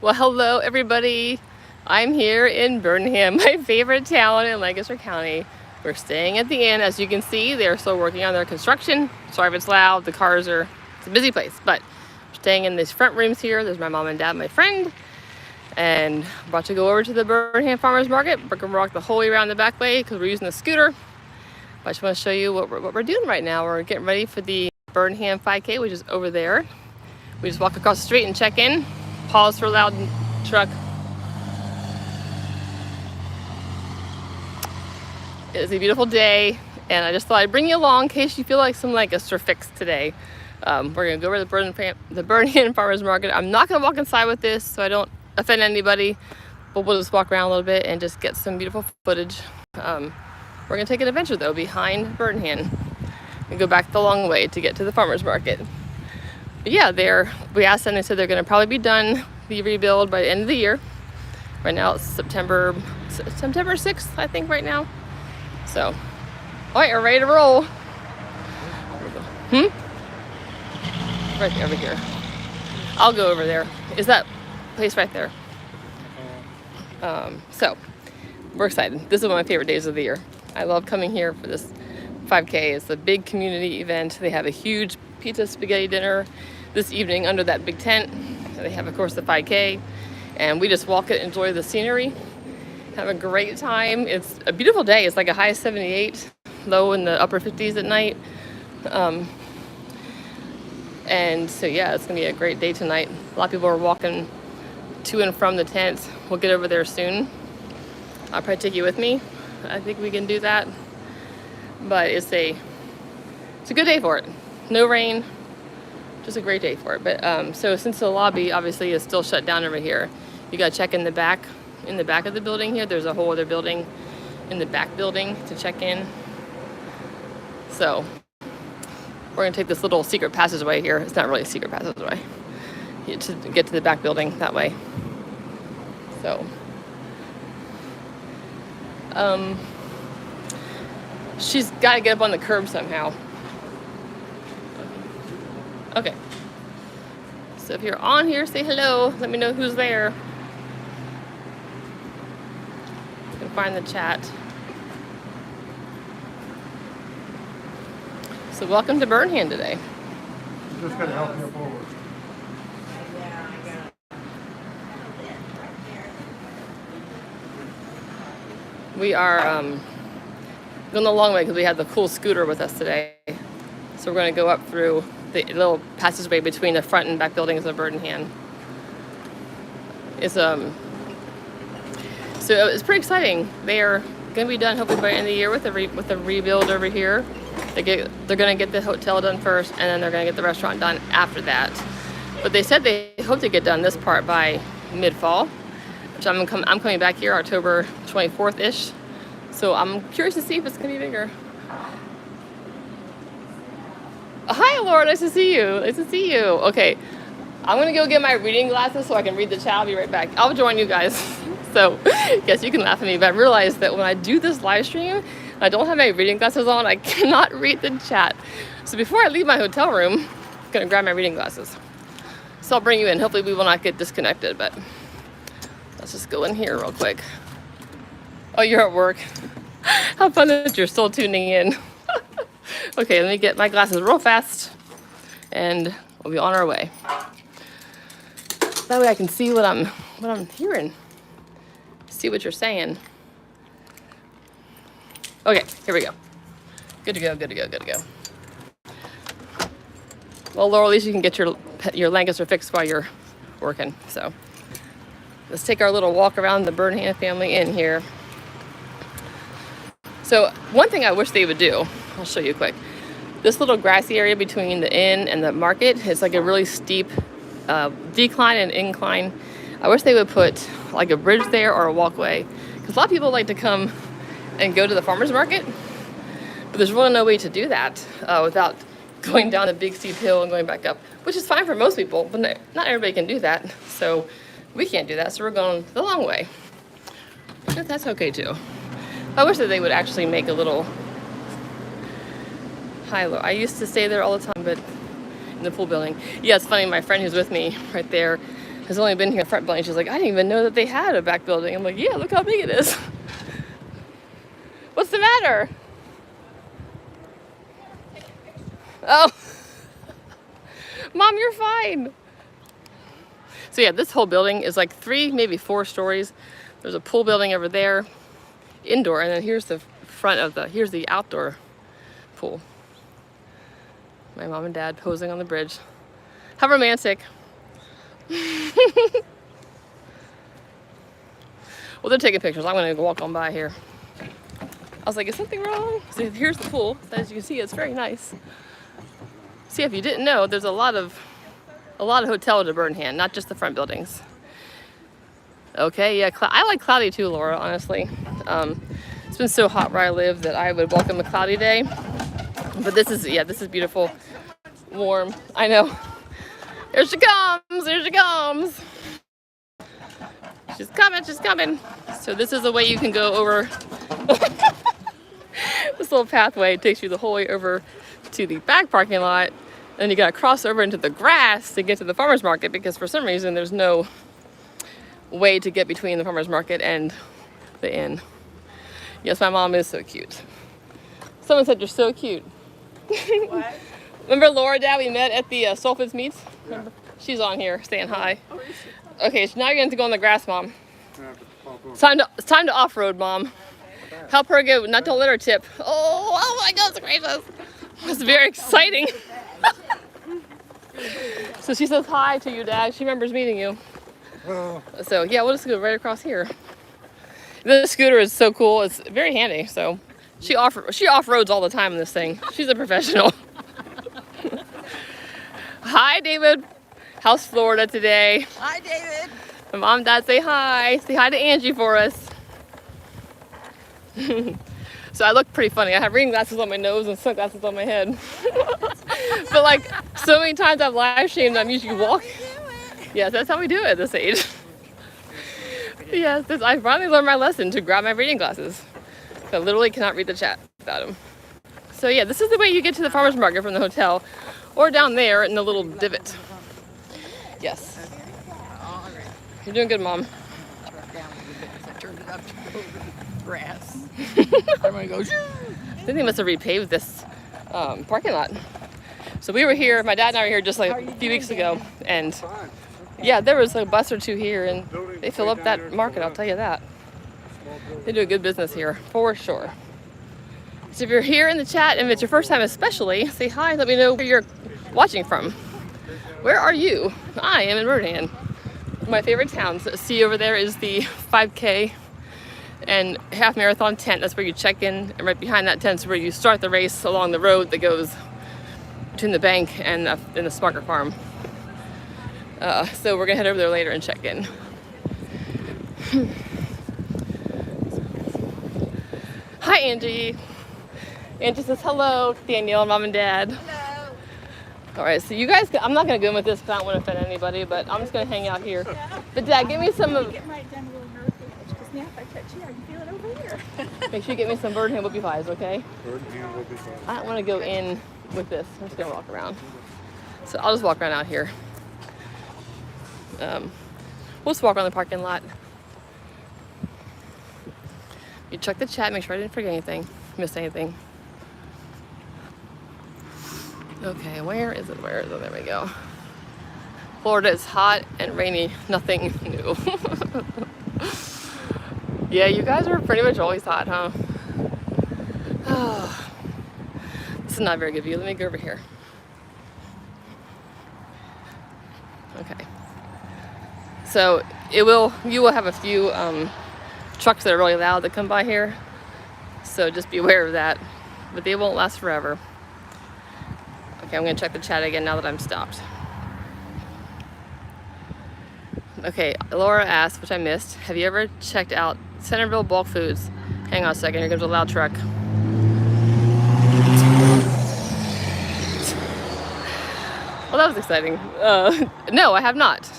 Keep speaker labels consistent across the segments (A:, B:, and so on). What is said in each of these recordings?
A: Well, hello everybody. I'm here in Birmingham, my favorite town in Lancaster County. We're staying at the inn. As you can see, they're still working on their construction. Sorry if it's loud, it's a busy place, but we're staying in these front rooms here. There's my mom and dad, my friend, and I'm about to go over to the Birmingham Farmers Market. We're gonna walk the whole way around the back way because we're using the scooter. But I just want to show you what we're doing right now. We're getting ready for the Birmingham 5K, which is over there. We just walk across the street and check in. Pause for a loud truck. It is a beautiful day, and I just thought I'd bring you along in case you feel like some Lancaster fix today. We're gonna go over to the Birmingham Farmers Market. I'm not gonna walk inside with this so I don't offend anybody, but we'll just walk around a little bit and just get some beautiful footage. We're gonna take an adventure though behind Birmingham and go back the long way to get to the farmers market. But yeah, we asked them, they said they're going to probably be done the rebuild by the end of the year. Right now it's September 6th, I think, right now. So, all right, we're ready to roll. Right there, over here. I'll go over there. Is that place right there? So, we're excited. This is one of my favorite days of the year. I love coming here for this 5K. It's a big community event. They have a huge pizza spaghetti dinner this evening under that big tent. They have, of course, the 5K, and we just walk it, enjoy the scenery, have a great time. It's a beautiful day. It's like a high of 78, low in the upper 50s at night. And so yeah, it's gonna be a great day tonight. A lot of people are walking to and from the tent. We'll get over there soon. I'll probably take you with me. I think we can do that. But it's a good day for it. No rain, just a great day for it. But so since the lobby obviously is still shut down over here, you gotta check in the back of the building here. There's a whole other building in the back building to check in. So we're gonna take this little secret passageway here. It's not really a secret passageway. You to get to the back building that way. So she's got to get up on the curb somehow. Okay. So if you're on here, say hello. Let me know who's there. You can find the chat. So welcome to Birmingham today.
B: Just gonna help you forward.
A: We are going the long way because we had the cool scooter with us today. So we're going to go up through the little passageway between the front and back buildings of Birmingham. So it's pretty exciting. They are going to be done hopefully by the end of the year with the rebuild over here. They're going to get the hotel done first, and then they're going to get the restaurant done after that. But they said they hope to get done this part by mid-fall, which I'm coming back here October 24th-ish. So I'm curious to see if it's going to be bigger. Hi, Laura. Nice to see you. Nice to see you. Okay. I'm going to go get my reading glasses so I can read the chat. I'll be right back. I'll join you guys. So, yes, you can laugh at me, but I realized that when I do this live stream, I don't have my reading glasses on. I cannot read the chat. So before I leave my hotel room, I'm going to grab my reading glasses. So I'll bring you in. Hopefully we will not get disconnected, but let's just go in here real quick. Oh, you're at work. How fun that you're still tuning in. Okay, let me get my glasses real fast, and we'll be on our way. That way I can see what I'm hearing. See what you're saying. Okay, here we go. Good to go. Well, Laura, at least you can get your Lancaster fixed while you're working. So let's take our little walk around the Birmingham family inn here. So one thing I wish they would do, I'll show you quick. This little grassy area between the inn and the market is like a really steep decline and incline. I wish they would put like a bridge there or a walkway, because a lot of people like to come and go to the farmers market, but there's really no way to do that without going down a big steep hill and going back up, which is fine for most people, but not everybody can do that. So we can't do that, so we're going the long way. But that's okay too. I wish that they would actually make a little high-low. I used to stay there all the time, but in the pool building. Yeah, it's funny, my friend who's with me right there, has only been here in the front building. She's like, I didn't even know that they had a back building. I'm like, yeah, look how big it is. What's the matter? Oh. Mom, you're fine. So yeah, this whole building is like 3, maybe 4 stories. There's a pool building over there, indoor, and then here's the front of here's the outdoor pool. My mom and dad posing on the bridge. How romantic. Well, they're taking pictures. I'm gonna go walk on by here. I was like, is something wrong? So here's the pool. As you can see, it's very nice. See, if you didn't know, there's a lot of hotels in Birmingham, not just the front buildings. Okay, yeah, I like cloudy too, Laura, honestly. It's been so hot where I live that I would welcome a cloudy day. But this is beautiful, warm. I know. Here she comes, here she comes. She's coming. So this is the way you can go over. This little pathway takes you the whole way over to the back parking lot. And you gotta cross over into the grass to get to the farmer's market, because for some reason there's no way to get between the farmer's market and the inn. Yes, my mom is so cute. Someone said you're so cute.
C: What?
A: Remember Laura, Dad, we met at the Sulphurs meets?
B: Yeah.
A: She's on here saying hi.
C: Oh, is she?
A: Okay, so now you're going to go on the grass, Mom.
B: I have to pop up.
A: It's time to off-road, Mom. Help her go, not don't let her tip. Oh my goodness gracious. It's very exciting. So she says hi to you, Dad. She remembers meeting you.
B: Oh,
A: So yeah, we'll just go right across here. This scooter is so cool. It's very handy. So she off-roads all the time in this thing. She's a professional. Hi, David. How's Florida today?
C: Hi, David.
A: My mom and dad say hi. Say hi to Angie for us. So I look pretty funny. I have reading glasses on my nose and sunglasses on my head. But like so many times I've live streamed, I'm usually walking. Yes, that's how we do it at this age. Yes, I finally learned my lesson to grab my reading glasses. I literally cannot read the chat without them. So yeah, this is the way you get to the farmer's market from the hotel, or down there in the little divot. Yes. You're doing good, Mom.
C: I turned it up to grass. I'm gonna go.
A: I think they must have repaved this parking lot. So we were here, my dad and I were here just like a few weeks ago, and
B: fine.
A: yeah, there was a bus or two here, and they fill up that market, I'll tell you that. They do a good business here, for sure. So if you're here in the chat, and if it's your first time especially, say hi, let me know where you're watching from. Where are you? I am in Birmingham, my favorite town. So see over there is the 5K and half marathon tent. That's where you check in, and right behind that tent is where you start the race along the road that goes between the bank and the Smucker farm. So we're gonna head over there later and check in. Hi, Angie. Angie says hello, Danielle, Mom and Dad.
C: Hello.
A: All right, so you guys, I'm not gonna go in with this because I don't want to offend anybody, but I'm just gonna hang out here. But Dad, give me some of.
C: Get right down a little nerve because now if I touch you, I can feel it over here.
A: Make sure you get me some Birmingham whoopie pies, okay?
B: Birmingham will be fine.
A: I don't want to go in with this. I'm just gonna walk around. So I'll just walk around out here. We'll just walk around the parking lot. You check the chat, make sure I didn't forget anything, miss anything. Okay, where is it? Where is it? There we go. Florida is hot and rainy. Nothing new. Yeah, you guys are pretty much always hot, huh? This is not a very good view. Let me go over here. Okay. So you will have a few trucks that are really loud that come by here. So just be aware of that. But they won't last forever. Okay, I'm gonna check the chat again now that I'm stopped. Okay, Laura asked, which I missed, have you ever checked out Centerville Bulk Foods? Hang on a second, here comes a loud truck. Well, that was exciting. No, I have not.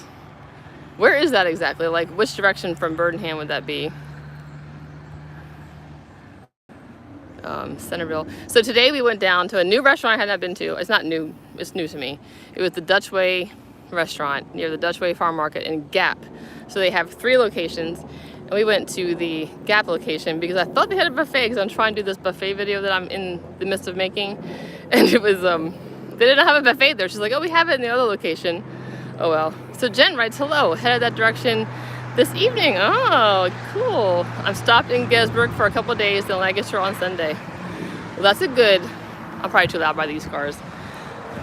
A: Where is that exactly? Like, which direction from Birmingham would that be? Centerville. So today we went down to a new restaurant I had not been to. It's not new, it's new to me. It was the Dutch Way restaurant near the Dutchway Farm Market and Gap. So they have 3 locations, and we went to the Gap location because I thought they had a buffet because I'm trying to do this buffet video that I'm in the midst of making, and it was they didn't have a buffet there. She's like, oh, we have it in the other location. Oh well. So Jen writes, hello, headed that direction this evening. Oh, cool. I'm stopped in Gettysburg for a couple of days, then Lancaster on Sunday. Well, that's a good, I'm probably too loud by these cars.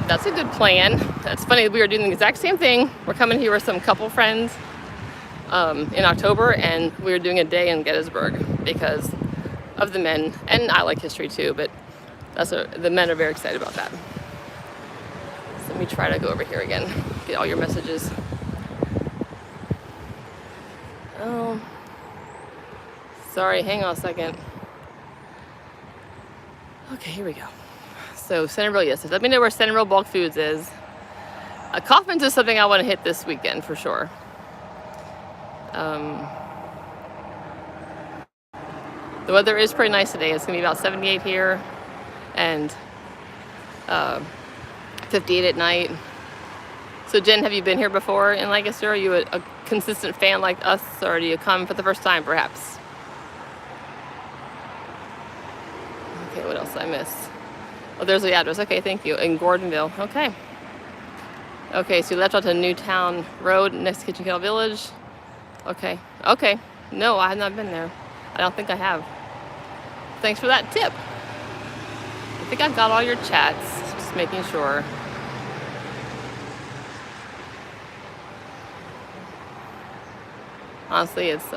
A: That's a good plan. That's funny, we were doing the exact same thing. We're coming here with some couple friends in October, and we were doing a day in Gettysburg because of the men, and I like history too, but the men are very excited about that. So let me try to go over here again, get all your messages. Oh, sorry, hang on a second. Okay, here we go. So Centerville, yes, let me know where Centerville Bulk Foods is. Kaufman's is something I want to hit this weekend for sure. The weather is pretty nice today. It's gonna be about 78 here and 58 at night. So Jen, have you been here before in Lancaster? Are you a consistent fan like us, or do you come for the first time perhaps? Okay, what else did I miss? Oh, there's the address. Okay, thank you. In Gordonville. Okay. Okay, so you left out to Newtown Road next to Kitchen Kettle Village. Okay. Okay. No, I have not been there. I don't think I have. Thanks for that tip. I think I've got all your chats. Just making sure. Honestly, it's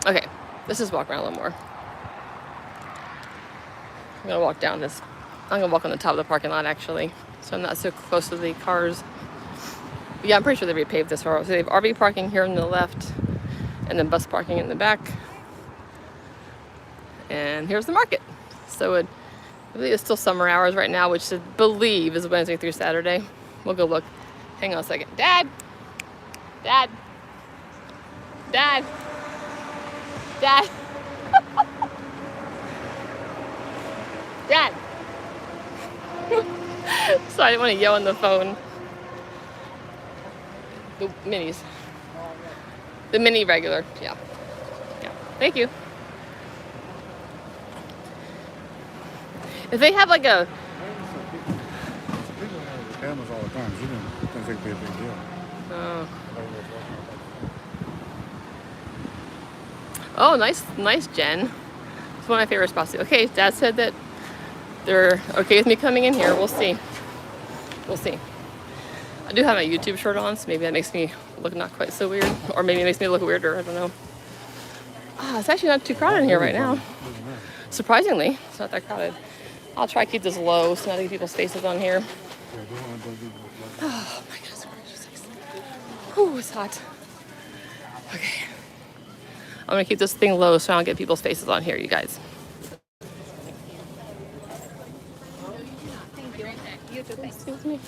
A: okay. Let's just walk around a little more. I'm gonna walk down this. I'm gonna walk on the top of the parking lot actually, so I'm not so close to the cars. But yeah, I'm pretty sure they repaved this road. So they have RV parking here on the left, and then bus parking in the back. And here's the market. So I believe it's still summer hours right now, which I believe is Wednesday through Saturday. We'll go look. Hang on a second. Dad! Dad! Dad! Dad! Dad! Sorry, I didn't want to yell on the phone. The minis. The mini regular, yeah. Yeah. Thank you. If they have like a...
B: People have the cameras all the time. You didn't think it'd be a big deal.
A: Oh, nice, Jen. It's one of my favorite spots. Okay, Dad said that they're okay with me coming in here. We'll see. We'll see. I do have my YouTube shirt on, so maybe that makes me look not quite so weird. Or maybe it makes me look weirder, I don't know. It's actually not too crowded in here right now. Surprisingly, it's not that crowded. I'll try to keep this low so not to get people's faces on here. Oh my goodness gracious. Ooh, it's hot. Okay. I'm gonna keep this thing low so I don't get people's faces on here, you guys. Excuse me.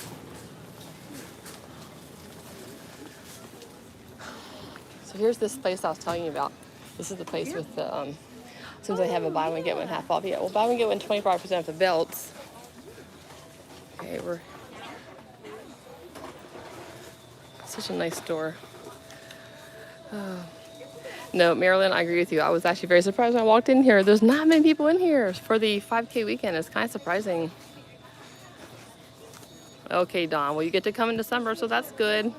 A: So here's this place I was telling you about. This is the place with the, since they have a buy one get one half off. Yeah, well, buy one get one 25% off the belts. Okay, we're such a nice store. No, Marilyn, I agree with you. I was actually very surprised when I walked in here. There's not many people in here for the 5K weekend. It's kind of surprising. Okay, Dawn. Well, you get to come in December, so that's good.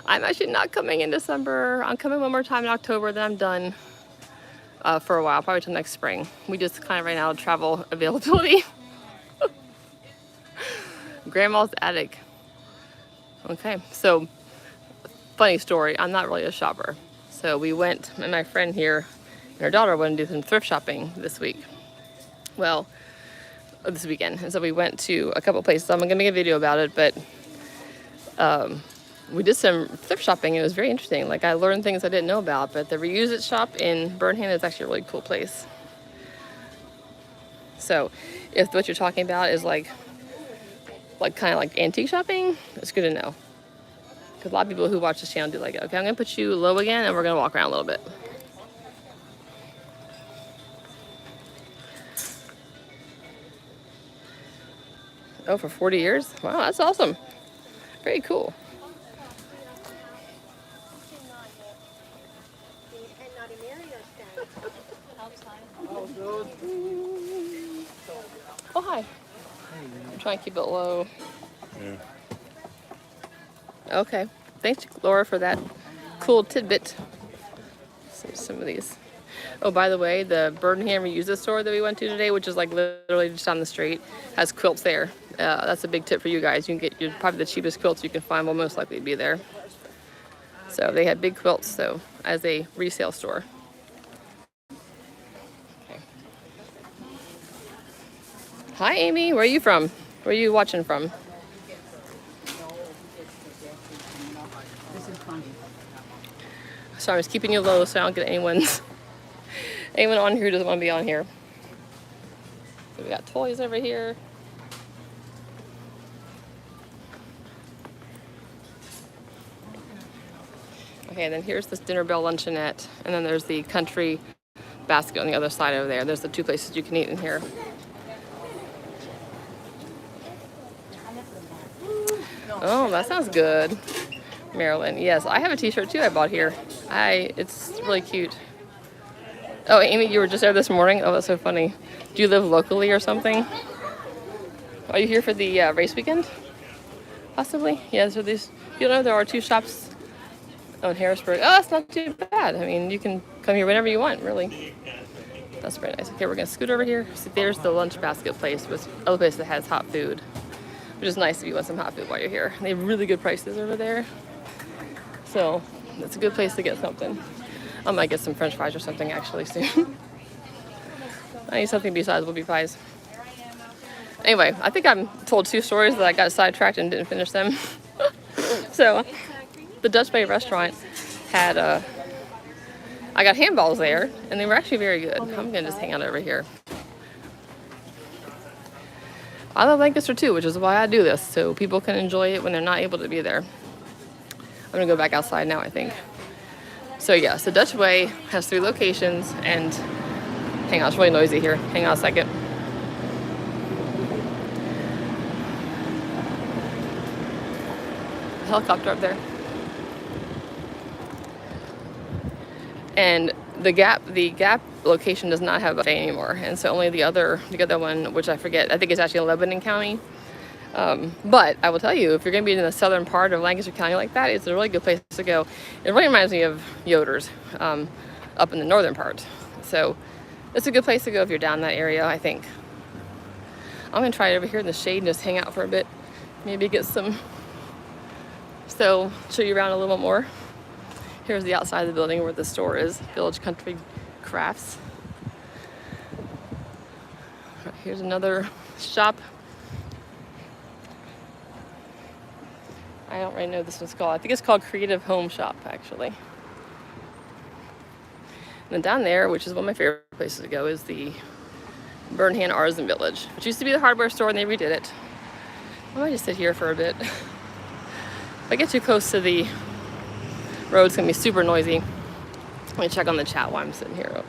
A: I'm actually not coming in December. I'm coming one more time in October, then I'm done for a while, probably till next spring. We just kind of ran out of travel availability. Grandma's attic. Okay, so funny story. I'm not really a shopper. So we went, and my friend here and her daughter went to do some thrift shopping this week. Well, this weekend. And so we went to a couple places. I'm going to make a video about it, but we did some thrift shopping. It was very interesting. Like, I learned things I didn't know about, but the Reuse It shop in Burnham is actually a really cool place. So if what you're talking about is like kind of like antique shopping, it's good to know. Because a lot of people who watch this channel do like it. Okay, I'm going to put you low again, and we're going to walk around a little bit. Oh, for 40 years? Wow, that's awesome. Very cool. Oh, hi. I'm trying to keep it low.
B: Yeah.
A: Okay. Thanks, Laura, for that cool tidbit. See some of these. Oh, by the way, the Birmingham Reuse store that we went to today, which is like literally just down the street, has quilts there. That's a big tip for you guys. You can get probably the cheapest quilts you can find will most likely be there. So they had big quilts, so as a resale store. Okay. Hi, Amy. Where are you from? Where are you watching from? Sorry, I'm just keeping you low so I don't get anyone on here who doesn't want to be on here. So we got toys over here. Okay, and then here's this Dinner Bell Luncheonette, and then there's the Country Basket on the other side over there. There's the two places you can eat in here. Oh, that sounds good. Maryland. Yes, I have a t-shirt too I bought here. It's really cute. Oh, Amy, you were just there this morning? Oh, that's so funny. Do you live locally or something? Are you here for the race weekend? Possibly? Yeah, so these, you know, there are two shops on Harrisburg. Oh, that's not too bad. I mean, you can come here whenever you want, really. That's very nice. Okay, we're gonna scoot over here. See, there's the lunch basket place, which other place that has hot food, which is nice if you want some hot food while you're here. They have really good prices over there. So it's a good place to get something. I might get some french fries or something actually soon. I need something besides Whoopie pies. Anyway, I think I told two stories that I got sidetracked and didn't finish them. So the Dutch Bay restaurant had, I got handballs there and they were actually very good. I'm gonna just hang out over here. I love Lancaster too, which is why I do this, so people can enjoy it when they're not able to be there. I'm gonna go back outside now, I think. So yeah, so Dutch Way has 3 locations, and hang on, it's really noisy here. Hang on a second. Helicopter up there. And the Gap location does not have a buffet anymore, and so only the other one, which I forget, I think it's actually in Lebanon County. But I will tell you, if you're going to be in the southern part of Lancaster County like that, it's a really good place to go. It really reminds me of Yoder's up in the northern part. So it's a good place to go if you're down that area, I think. I'm going to try it over here in the shade and just hang out for a bit. Maybe get some, so show you around a little more. Here's the outside of the building where the store is, Village Country Crafts. Here's another shop. I don't really know what this one's called. I think it's called Creative Home Shop, actually. And then down there, which is one of my favorite places to go, is the Burnham Artisan Village, which used to be the hardware store and they redid it. I might just sit here for a bit. If I get too close to the road, it's gonna be super noisy. Let me check on the chat while I'm sitting here.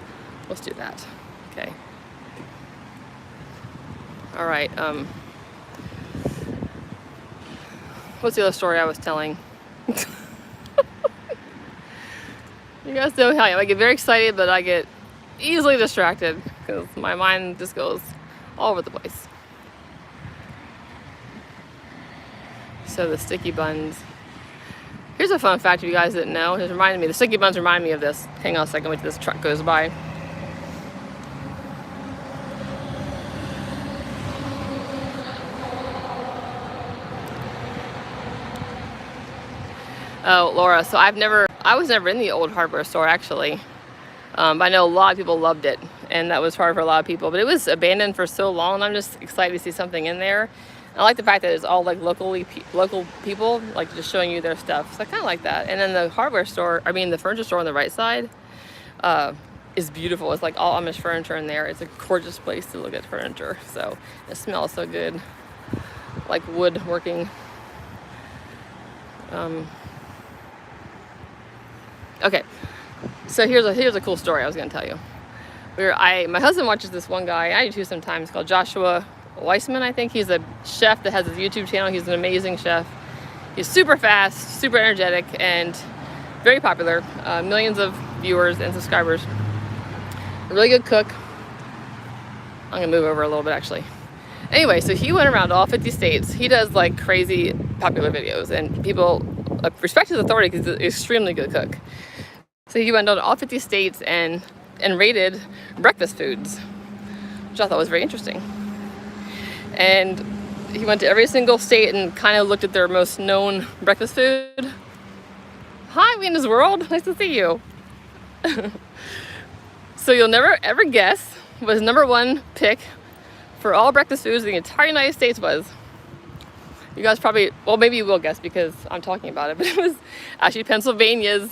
A: Let's do that. Okay. All right. What's the other story I was telling? You guys know how I get very excited, but I get easily distracted because my mind just goes all over the place. So the sticky buns. Here's a fun fact if you guys didn't know. It reminded me, the sticky buns remind me of this. Hang on a second, wait till this truck goes by. Oh, Laura, so I was never in the old hardware store actually. But I know a lot of people loved it, and that was hard for a lot of people. But it was abandoned for so long, and I'm just excited to see something in there. I like the fact that it's all like local people, like just showing you their stuff. So I kind of like that. And then the the furniture store on the right side is beautiful. It's like all Amish furniture in there. It's a gorgeous place to look at furniture. So it smells so good, like woodworking. Okay, so here's a cool story I was gonna tell you. My husband watches this one guy, I do too sometimes, called Joshua Weissman, I think. He's a chef that has his YouTube channel. He's an amazing chef. He's super fast, super energetic, and very popular. Millions of viewers and subscribers. A really good cook. I'm gonna move over a little bit actually. Anyway, so he went around to all 50 states. He does like crazy popular videos, and people respect his authority because he's an extremely good cook. So he went down to all 50 states and rated breakfast foods, which I thought was very interesting. And he went to every single state and kind of looked at their most known breakfast food. Hi, Venus World. Nice to see you. So you'll never ever guess what his #1 pick for all breakfast foods in the entire United States was. You guys probably, well, maybe you will guess because I'm talking about it, but it was actually Pennsylvania's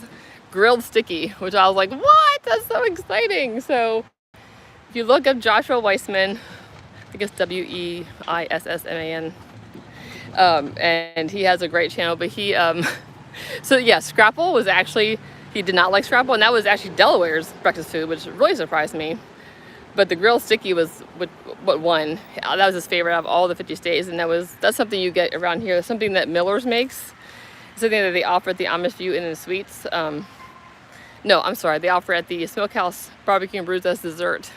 A: grilled sticky, which I was like, what? That's so exciting. So if you look up Joshua Weissman, I think it's Weissman, and he has a great channel, but he, so yeah, Scrapple was actually, he did not like Scrapple, and that was actually Delaware's breakfast food, which really surprised me. But the grilled sticky was what won. That was his favorite out of all the 50 states, and that's something you get around here. It's something that Miller's makes. It's something that they offer at the Amish View Inn and Suites. No, I'm sorry, they offer at the Smokehouse Barbecue and Brews as dessert.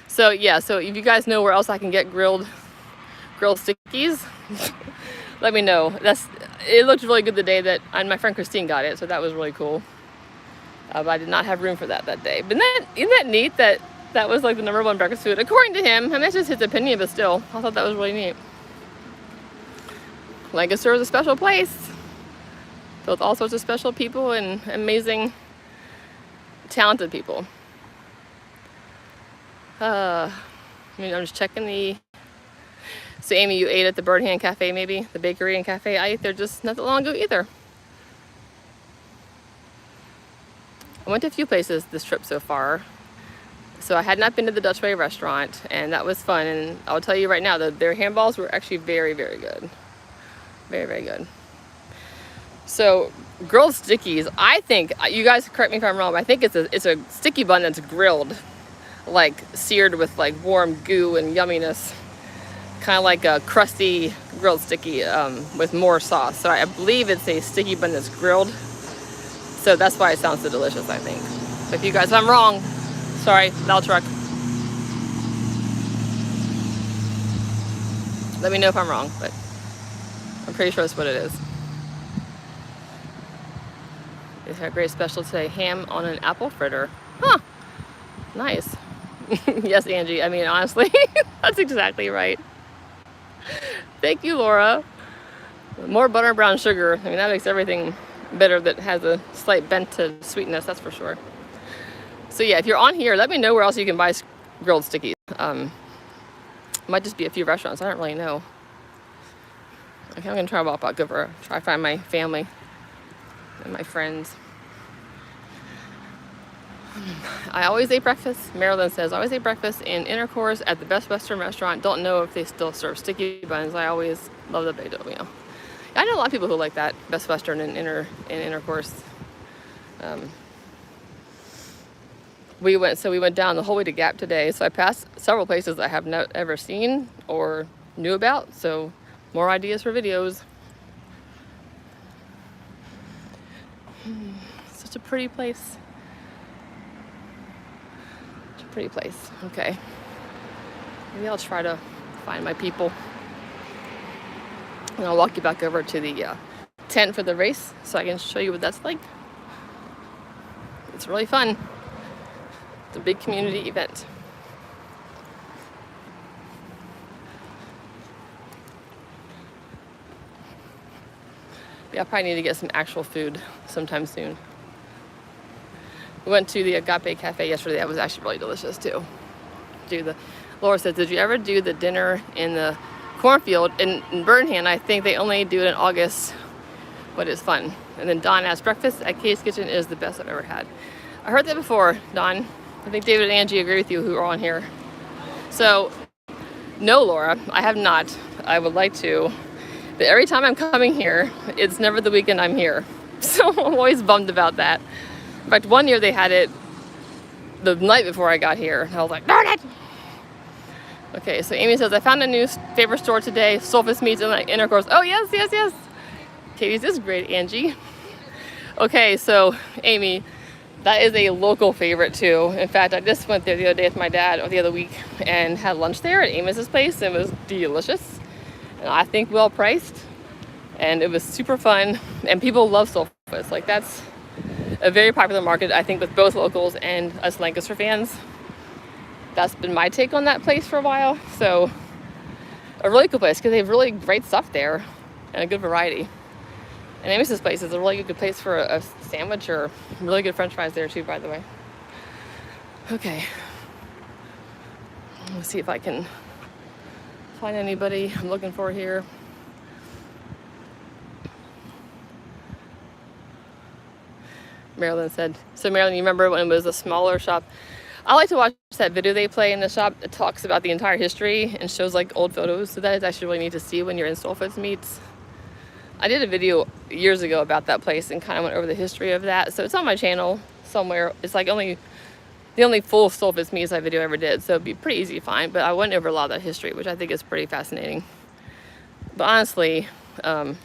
A: So yeah, so if you guys know where else I can get grilled stickies, let me know. It looked really good the day that my friend Christine got it, so that was really cool. But I did not have room for that day. But isn't that neat that was like the #1 breakfast food, according to him? I mean, that's just his opinion, but still, I thought that was really neat. Lancaster is a special place, filled with all sorts of special people and amazing, talented people. I'm just checking so Amy, you ate at the Bird Hand Cafe, maybe? The bakery and cafe? I ate there just not that long ago either. I went to a few places this trip so far. So I had not been to the Dutch Way restaurant, and that was fun. And I'll tell you right now that their handballs were actually very, very good. Very, very good. So grilled stickies, I think, you guys correct me if I'm wrong, but I think it's a sticky bun that's grilled, like seared with like warm goo and yumminess. Kind of like a crusty grilled sticky with more sauce. So I believe it's a sticky bun that's grilled. So that's why it sounds so delicious, I think. But if you guys, if I'm wrong, sorry, loud truck. Let me know if I'm wrong, but I'm pretty sure that's what it is. They had a great special today, ham on an apple fritter. Huh, nice. Yes, Angie, I mean, honestly, that's exactly right. Thank you, Laura. More butter and brown sugar. I mean, that makes everything better that has a slight bent to sweetness, that's for sure. So yeah, if you're on here, let me know where else you can buy grilled stickies. Might just be a few restaurants, I don't really know. Okay, I'm gonna try to find my family and my friends. I always ate breakfast. Marilyn says, I always ate breakfast in Intercourse at the Best Western restaurant. Don't know if they still serve sticky buns. I always love the bagel meal. I know a lot of people who like that, Best Western and Intercourse. We went down the whole way to Gap today. So I passed several places I have not ever seen or knew about. So more ideas for videos. Such a pretty place. Pretty place. Okay. Maybe I'll try to find my people. And I'll walk you back over to the tent for the race so I can show you what that's like. It's really fun. It's a big community event. Yeah, I probably need to get some actual food sometime soon. We went to the Agape Cafe yesterday. That was actually really delicious too. Laura said, did you ever do the dinner in the cornfield in Burnham? I think they only do it in August, but it's fun. And then Dawn asked, breakfast at Kay's Kitchen is the best I've ever had. I heard that before, Dawn. I think David and Angie agree with you who are on here. So, no, Laura, I have not. I would like to. But every time I'm coming here, it's never the weekend I'm here. So I'm always bummed about that. In fact, one year they had it the night before I got here. I was like, darn it! Okay, so Amy says, I found a new favorite store today, Sulfus Meats and Intercourse. Oh, yes. Katie's is great, Angie. Okay, so Amy, that is a local favorite too. In fact, I just went there the other day with my dad, or the other week, and had lunch there at Amos's place, and it was delicious. And I think well priced, and it was super fun, and people love Soulfus. Like, that's a very popular market, I think, with both locals and us Lancaster fans. That's been my take on that place for a while. So, a really cool place because they have really great stuff there and a good variety. And Amos's place is a really good place for a sandwich, or really good french fries there too, by the way. Okay. Let's see if I can find anybody I'm looking for here. Marilyn said, so Marilyn, you remember when it was a smaller shop? I like to watch that video they play in the shop that talks about the entire history and shows like old photos. So that is actually really neat to see when you're in Soulfus Meats. I did a video years ago about that place and kind of went over the history of that. So it's on my channel somewhere. It's like the only full Soulfus Meats video I ever did. So it'd be pretty easy to find. But I went over a lot of that history, which I think is pretty fascinating. But honestly, I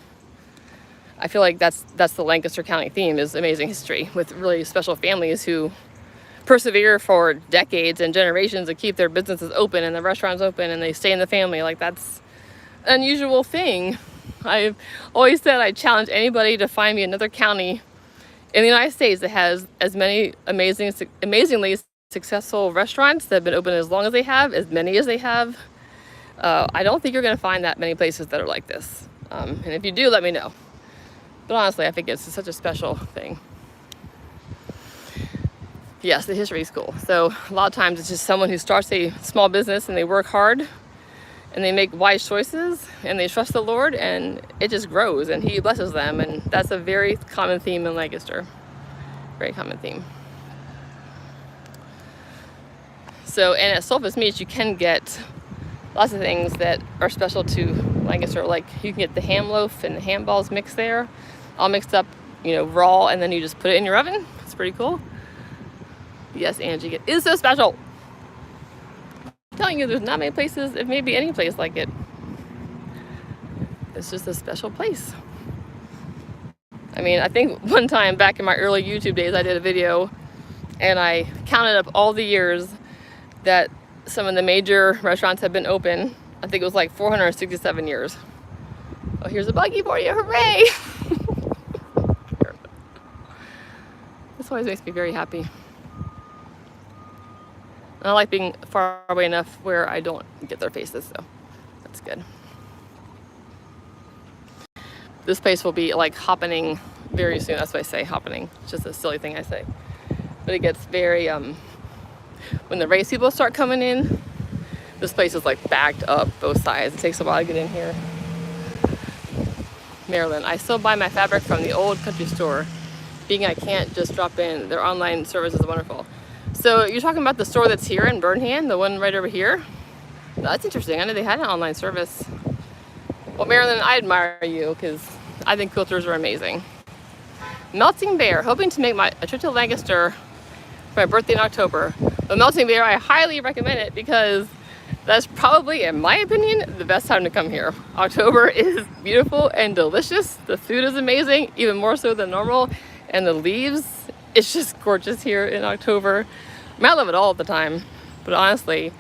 A: feel like that's the Lancaster County theme, is amazing history with really special families who persevere for decades and generations to keep their businesses open and the restaurants open, and they stay in the family. Like, that's an unusual thing. I've always said I challenge anybody to find me another county in the United States that has as many amazingly successful restaurants that have been open as long as they have, as many as they have. I don't think you're going to find that many places that are like this. And if you do, let me know. But honestly, I think it's such a special thing. Yes, the history is cool. So a lot of times it's just someone who starts a small business and they work hard and they make wise choices and they trust the Lord, and it just grows and He blesses them. And that's a very common theme in Lancaster. Very common theme. So, and at Soulfus Meats, you can get lots of things that are special to Lancaster. Like, you can get the ham loaf and the ham balls mixed there, all mixed up, raw, and then you just put it in your oven. It's pretty cool. Yes, Angie, it is so special. I'm telling you, there's not many places, if maybe any place like it. It's just a special place. I mean, I think one time back in my early YouTube days, I did a video and I counted up all the years that some of the major restaurants have been open. I think it was like 467 years. Oh, here's a buggy for you, hooray! This always makes me very happy. And I like being far away enough where I don't get their faces, so that's good. This place will be like happening very soon. That's what I say, happening. It's just a silly thing I say. But it gets very, when the race people start coming in, this place is like backed up both sides. It takes a while to get in here. Maryland, I still buy my fabric from the old country store. Being I can't just drop in, their online service is wonderful. So you're talking about the store that's here in Burnham, the one right over here? That's interesting. I know they had an online service. Well, Marilyn, I admire you because I think quilters are amazing. Melting Bear, hoping to make a trip to Lancaster for my birthday in October. But Melting Bear, I highly recommend it because that's probably, in my opinion, the best time to come here. October is beautiful and delicious. The food is amazing, even more so than normal. And the leaves, it's just gorgeous here in October. I mean, I love it all the time, but honestly,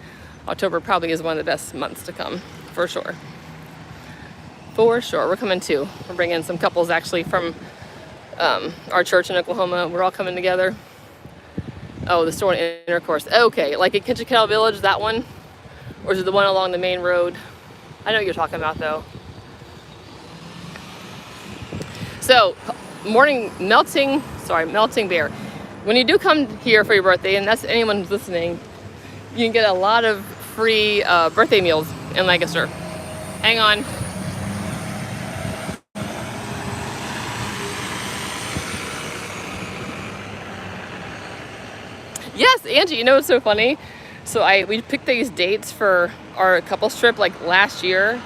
A: October probably is one of the best months to come, for sure. For sure. We're coming too. We're bringing some couples actually from our church in Oklahoma. We're all coming together. Oh, the store in Intercourse. Okay, like at Kitchell Village, that one? Or is it the one along the main road? I know what you're talking about though. So, Melting Bear. When you do come here for your birthday, and that's anyone who's listening, you can get a lot of free birthday meals in Lancaster. Hang on. Yes, Angie, it's so funny. So we picked these dates for our couples trip like last year,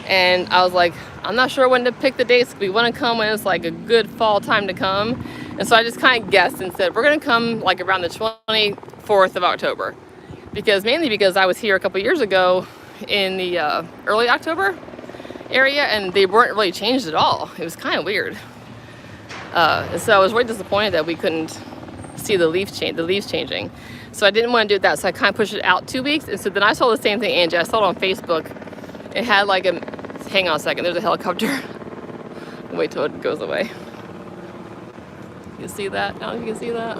A: and I was like, I'm not sure when to pick the dates. We want to come when it's like a good fall time to come. And so I just kind of guessed and said, we're going to come like around the 24th of October. Mainly because I was here a couple years ago in the early October. area, and they weren't really changed at all. It was kind of weird. And so I was really disappointed that we couldn't see the leaves changing. So I didn't want to do that, so I kind of pushed it out 2 weeks. And so then I saw the same thing, Angie. I saw it on Facebook. It had like a, hang on a second, there's a helicopter. Wait till it goes away. You can see that? I don't know if you can see that.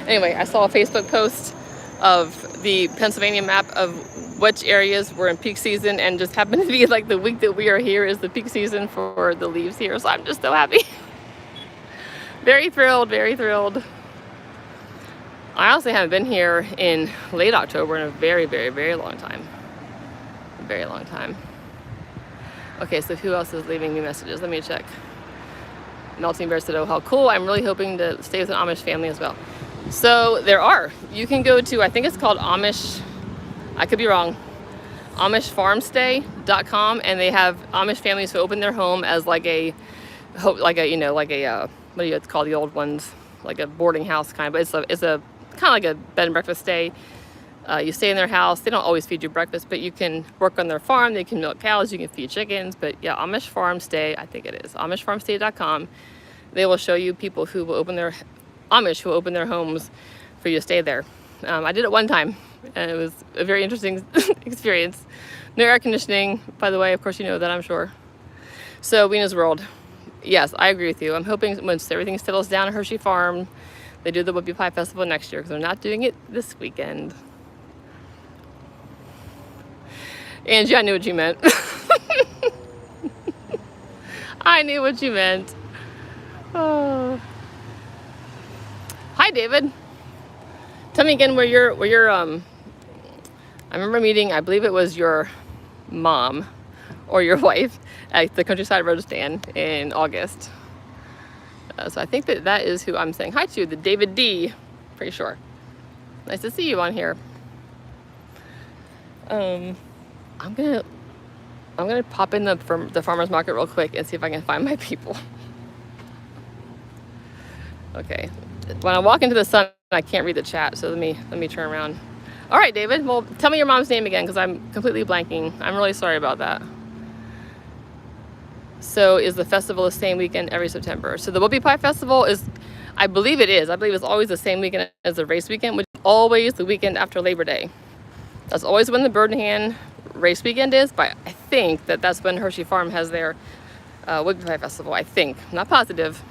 A: Anyway, I saw a Facebook post of the Pennsylvania map of which areas were in peak season, and just happened to be like the week that we are here is the peak season for the leaves here. So I'm just so happy. Very thrilled, very thrilled. I honestly haven't been here in late October in a very, very, very long time. A very long time. Okay, so who else is leaving me messages? Let me check. Melting Bear said, oh, how cool. I'm really hoping to stay with an Amish family as well. So there are. You can go to, I think it's called Amish, I could be wrong, AmishFarmstay.com, and they have Amish families who open their home as like a what do you call the old ones? Like a boarding house kind of, but it's a kind of like a bed and breakfast stay. You stay in their house. They don't always feed you breakfast, but you can work on their farm. They can milk cows. You can feed chickens. But yeah, Amish Farm Stay, I think it is, AmishFarmstay.com. They will show you people who will open their, Amish who will open their homes for you to stay there. I did it one time, and it was a very interesting experience. No air conditioning, by the way. Of course, you know that, I'm sure. So, Wiena's World. Yes, I agree with you. I'm hoping once everything settles down at Hershey Farm, they do the Whoopie Pie Festival next year, because they're not doing it this weekend. Angie, I knew what you meant. I knew what you meant. Oh. Hi, David. Tell me again where you're I remember meeting, I believe it was your mom or your wife at the Countryside Road stand in August. So I think that is who I'm saying hi to, the David D. Pretty sure. Nice to see you on here. I'm gonna pop in the farmer's market real quick and see if I can find my people. Okay. When I walk into the sun, I can't read the chat, so let me turn around. All right, David. Well, tell me your mom's name again, because I'm completely blanking. I'm really sorry about that. So is the festival the same weekend every September? So the Whoopie Pie Festival is, I believe it is. I believe it's always the same weekend as the race weekend, which is always the weekend after Labor Day. That's always when the Bird in Hand race weekend is, but I think that's when Hershey Farm has their Whoopie Pie Festival. I think. I'm not positive.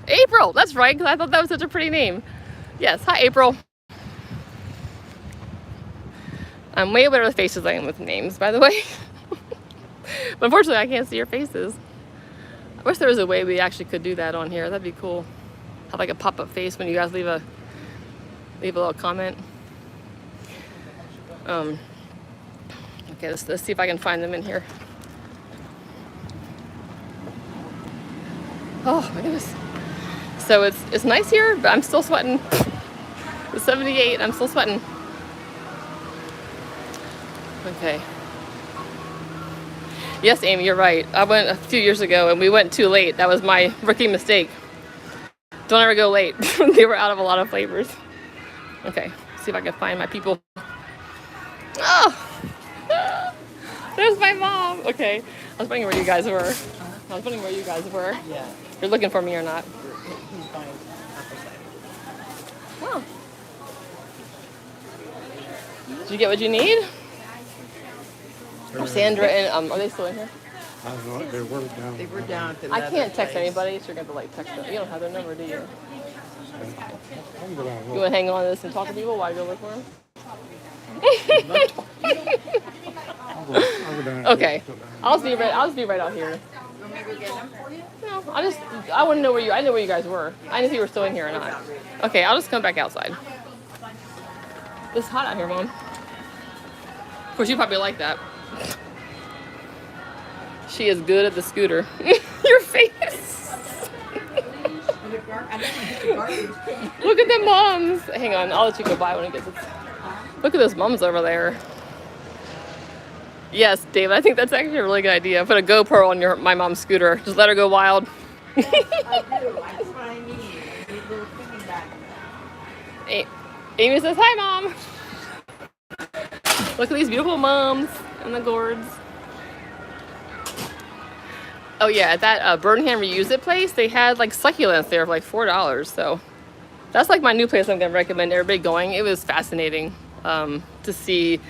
A: April, that's right, because I thought that was such a pretty name. Yes, hi April. I'm way better with faces than I am with names, by the way. But unfortunately, I can't see your faces. I wish there was a way we actually could do that on here. That'd be cool. Have like a pop-up face when you guys leave a little comment. Okay, let's see if I can find them in here. Oh my goodness. So it's nice here, but I'm still sweating. It's 78, I'm still sweating. Okay. Yes, Amy, you're right. I went a few years ago and we went too late. That was my rookie mistake. Don't ever go late. They were out of a lot of flavors. Okay, see if I can find my people. Oh! There's my mom. Okay, I was wondering where you guys were.
C: Yeah.
A: You're looking for me or not?
C: He's buying apple cider.
A: Oh. Did you get what you need? Sandra and are they still in here?
B: I don't know. They were down.
C: They were down at the
A: I
C: leather
A: can't text
C: place.
A: anybody, so you're gonna have to like text them. You don't have their number, do you?
B: I can go down and
A: You
B: look.
A: wanna hang on to this and talk to people while you go look for them?
B: I'll go down and
A: Okay.
B: look.
A: I'll just be right out here. No, I want to know I know where you guys were. I didn't know if you were still in here or not. Okay, I'll just come back outside. It's hot out here, Mom. Of course, you probably like that. She is good at the scooter. Your face. Look at the mums. Hang on, I'll let you go by when it gets. Look at those mums over there. Yes, David, I think that's actually a really good idea. Put a GoPro on my mom's scooter. Just let her go wild.
C: I do. That's what I need. I need a little piggyback.
A: Amy says, hi, Mom. Look at these beautiful mums and the gourds. Oh, yeah, at that Burnham Reuse It place, they had like succulents there for like $4. So that's like my new place I'm going to recommend everybody going. It was fascinating to see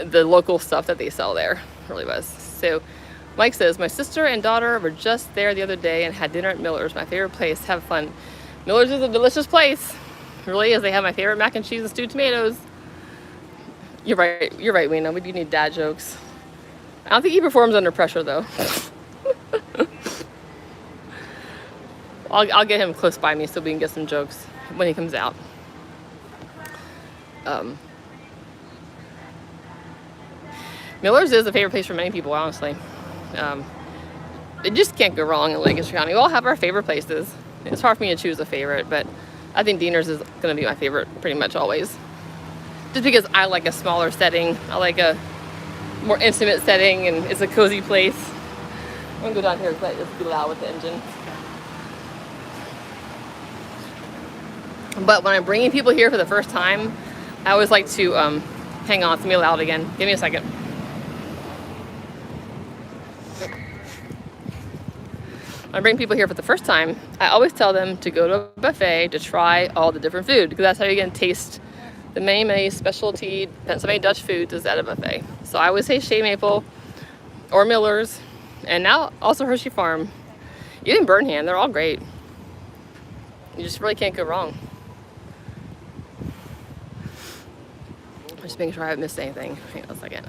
A: the local stuff that they sell there. It really was. So Mike says, my sister and daughter were just there the other day and had dinner at Miller's, my favorite place. Have fun. Miller's is a delicious place. It really is. They have my favorite mac and cheese and stewed tomatoes. You're right, Weena. We do need dad jokes. I don't think he performs under pressure, though. I'll get him close by me so we can get some jokes when he comes out. Miller's is a favorite place for many people, honestly. It just can't go wrong in Lancaster County. We all have our favorite places. It's hard for me to choose a favorite, but I think Diener's is going to be my favorite pretty much always. Just because I like a smaller setting. I like a more intimate setting, and it's a cozy place. I'm going to go down here because it's be loud with the engine. But when I'm bringing people here for the first time, I always like to, hang on, it's going to be loud again. Give me a second. When I bring people here for the first time, I always tell them to go to a buffet to try all the different food, because that's how you can taste the many specialty Pennsylvania Dutch foods is at a buffet. So I always say Shea Maple or Miller's, and now also Hershey Farm. Even Burnham, they're all great. You just really can't go wrong. Just making sure I haven't missed anything. Hang on a second.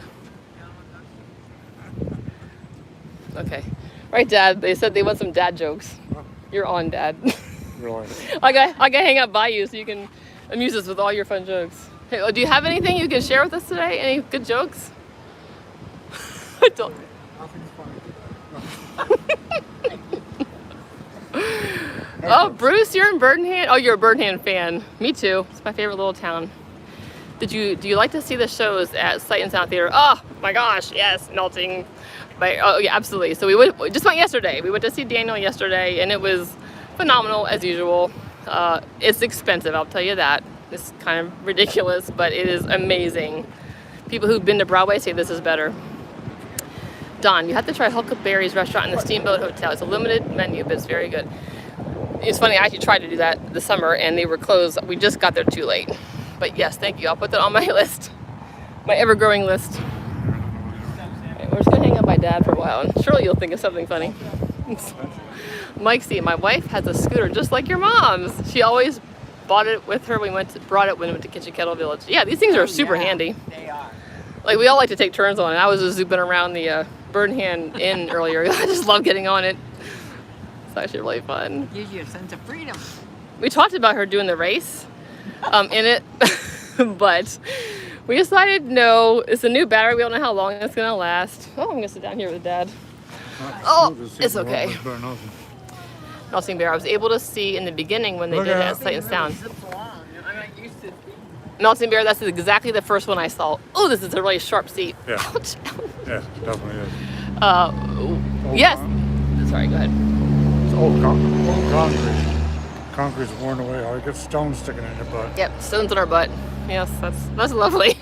A: Okay. Right, Dad. They said they want some dad jokes. You're on, Dad.
B: Really?
A: I got hang up by you so you can amuse us with all your fun jokes. Hey, do you have anything you can share with us today? Any good jokes? I don't. Oh, Bruce, you're in Burnham. Oh, you're a Burnham fan. Me too. It's my favorite little town. Do you like to see the shows at Sight and Sound Theater? Oh my gosh, yes, melting. Oh yeah, absolutely. So we just went yesterday. We went to see Daniel yesterday, and it was phenomenal as usual. It's expensive, I'll tell you that. It's kind of ridiculous, but it is amazing. People who've been to Broadway say this is better. Don, you have to try Huckleberry's restaurant in the Steamboat Hotel. It's a limited menu, but it's very good. It's funny, I actually tried to do that this summer, and they were closed. We just got there too late. But yes, thank you. I'll put that on my list, my ever-growing list. Okay, we're just gonna hang out by Dad for a while, and surely you'll think of something funny. Mike C, my wife has a scooter just like your mom's. She always bought it with her. Brought it when we went to Kitchen Kettle Village. Yeah, these things are super handy.
C: They are.
A: Like, we all like to take turns on it. I was just zooping around the Burnham Inn earlier. I just love getting on it. It's actually really fun.
C: Gives you a sense of freedom.
A: We talked about her doing the race in it, but we decided no. It's a new battery. We don't know how long it's going to last. Oh, I'm going to sit down here with Dad. Oh, it's okay. Melting Bear, I was able to see in the beginning when they did it at Sight and Sound.
C: I'm not used to.
A: Melting Bear, that's exactly the first one I saw. Oh, this is a really sharp seat.
B: Yeah.
A: Ouch.
B: Yeah, definitely is.
A: Yes. Sorry, go ahead.
B: It's old concrete. Concrete's worn away. I get stones sticking in your butt.
A: Yep, stones in our butt. Yes, that's lovely.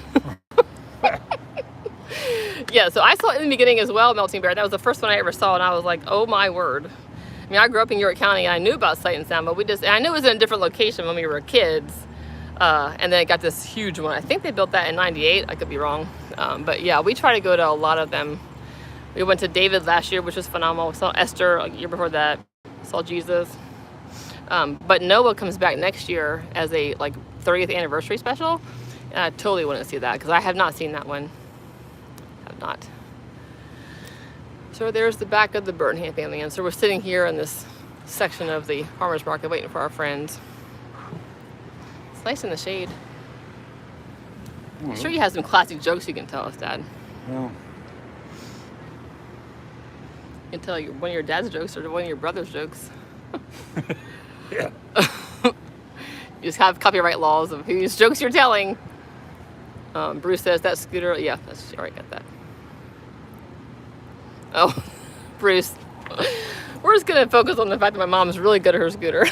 A: Yeah, so I saw it in the beginning as well, Melting Bear. That was the first one I ever saw, and I was like, oh my word. I mean, I grew up in York County, and I knew about Sight and Sound, but and I knew it was in a different location when we were kids. And then it got this huge one. I think they built that in '98. I could be wrong. But yeah, we try to go to a lot of them. We went to David last year, which was phenomenal. We saw Esther a year before that. Saw Jesus. But Noah comes back next year as a 30th anniversary special. And I totally want to see that because I have not seen that one. Have not. So there's the back of the Burnham family. And so we're sitting here in this section of the farmer's market waiting for our friends. It's nice in the shade. I'm sure you have some classic jokes you can tell us, Dad.
B: Yeah.
A: You can tell one of your dad's jokes or one of your brother's jokes.
B: Yeah.
A: You just have copyright laws of whose jokes you're telling. Bruce says that scooter. Yeah, I already got that. Oh, Bruce. We're just gonna focus on the fact that my mom's really good at her scooter.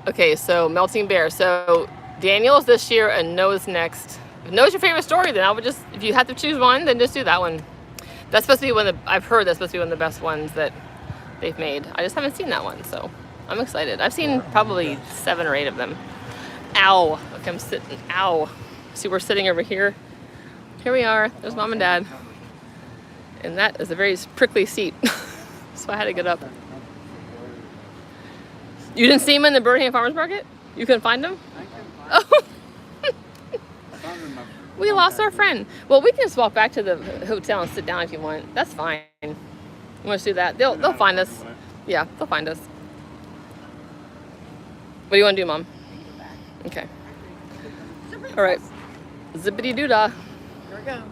A: Okay, so Melting Bear. So Daniel's this year and Noah's next. If Noah's your favorite story, then I would just, if you had to choose one, then just do that one. That's supposed to be I've heard that's supposed to be one of the best ones that they've made. I just haven't seen that one, so I'm excited. I've seen probably 7 or 8 of them. Ow. Okay, I'm sitting, ow. See, we're sitting over here. Here we are. There's Mom and Dad. And that is a very prickly seat. So I had to get up. You didn't see him in the Birmingham Farmers Market? You couldn't find him? Oh. We lost our friend. Well, we can just walk back to the hotel and sit down if you want. That's fine. You want to do that? They'll find us. Yeah, they'll find us. What do you want to do, Mom? Okay. All right. Zippity doo dah.
C: Here we go.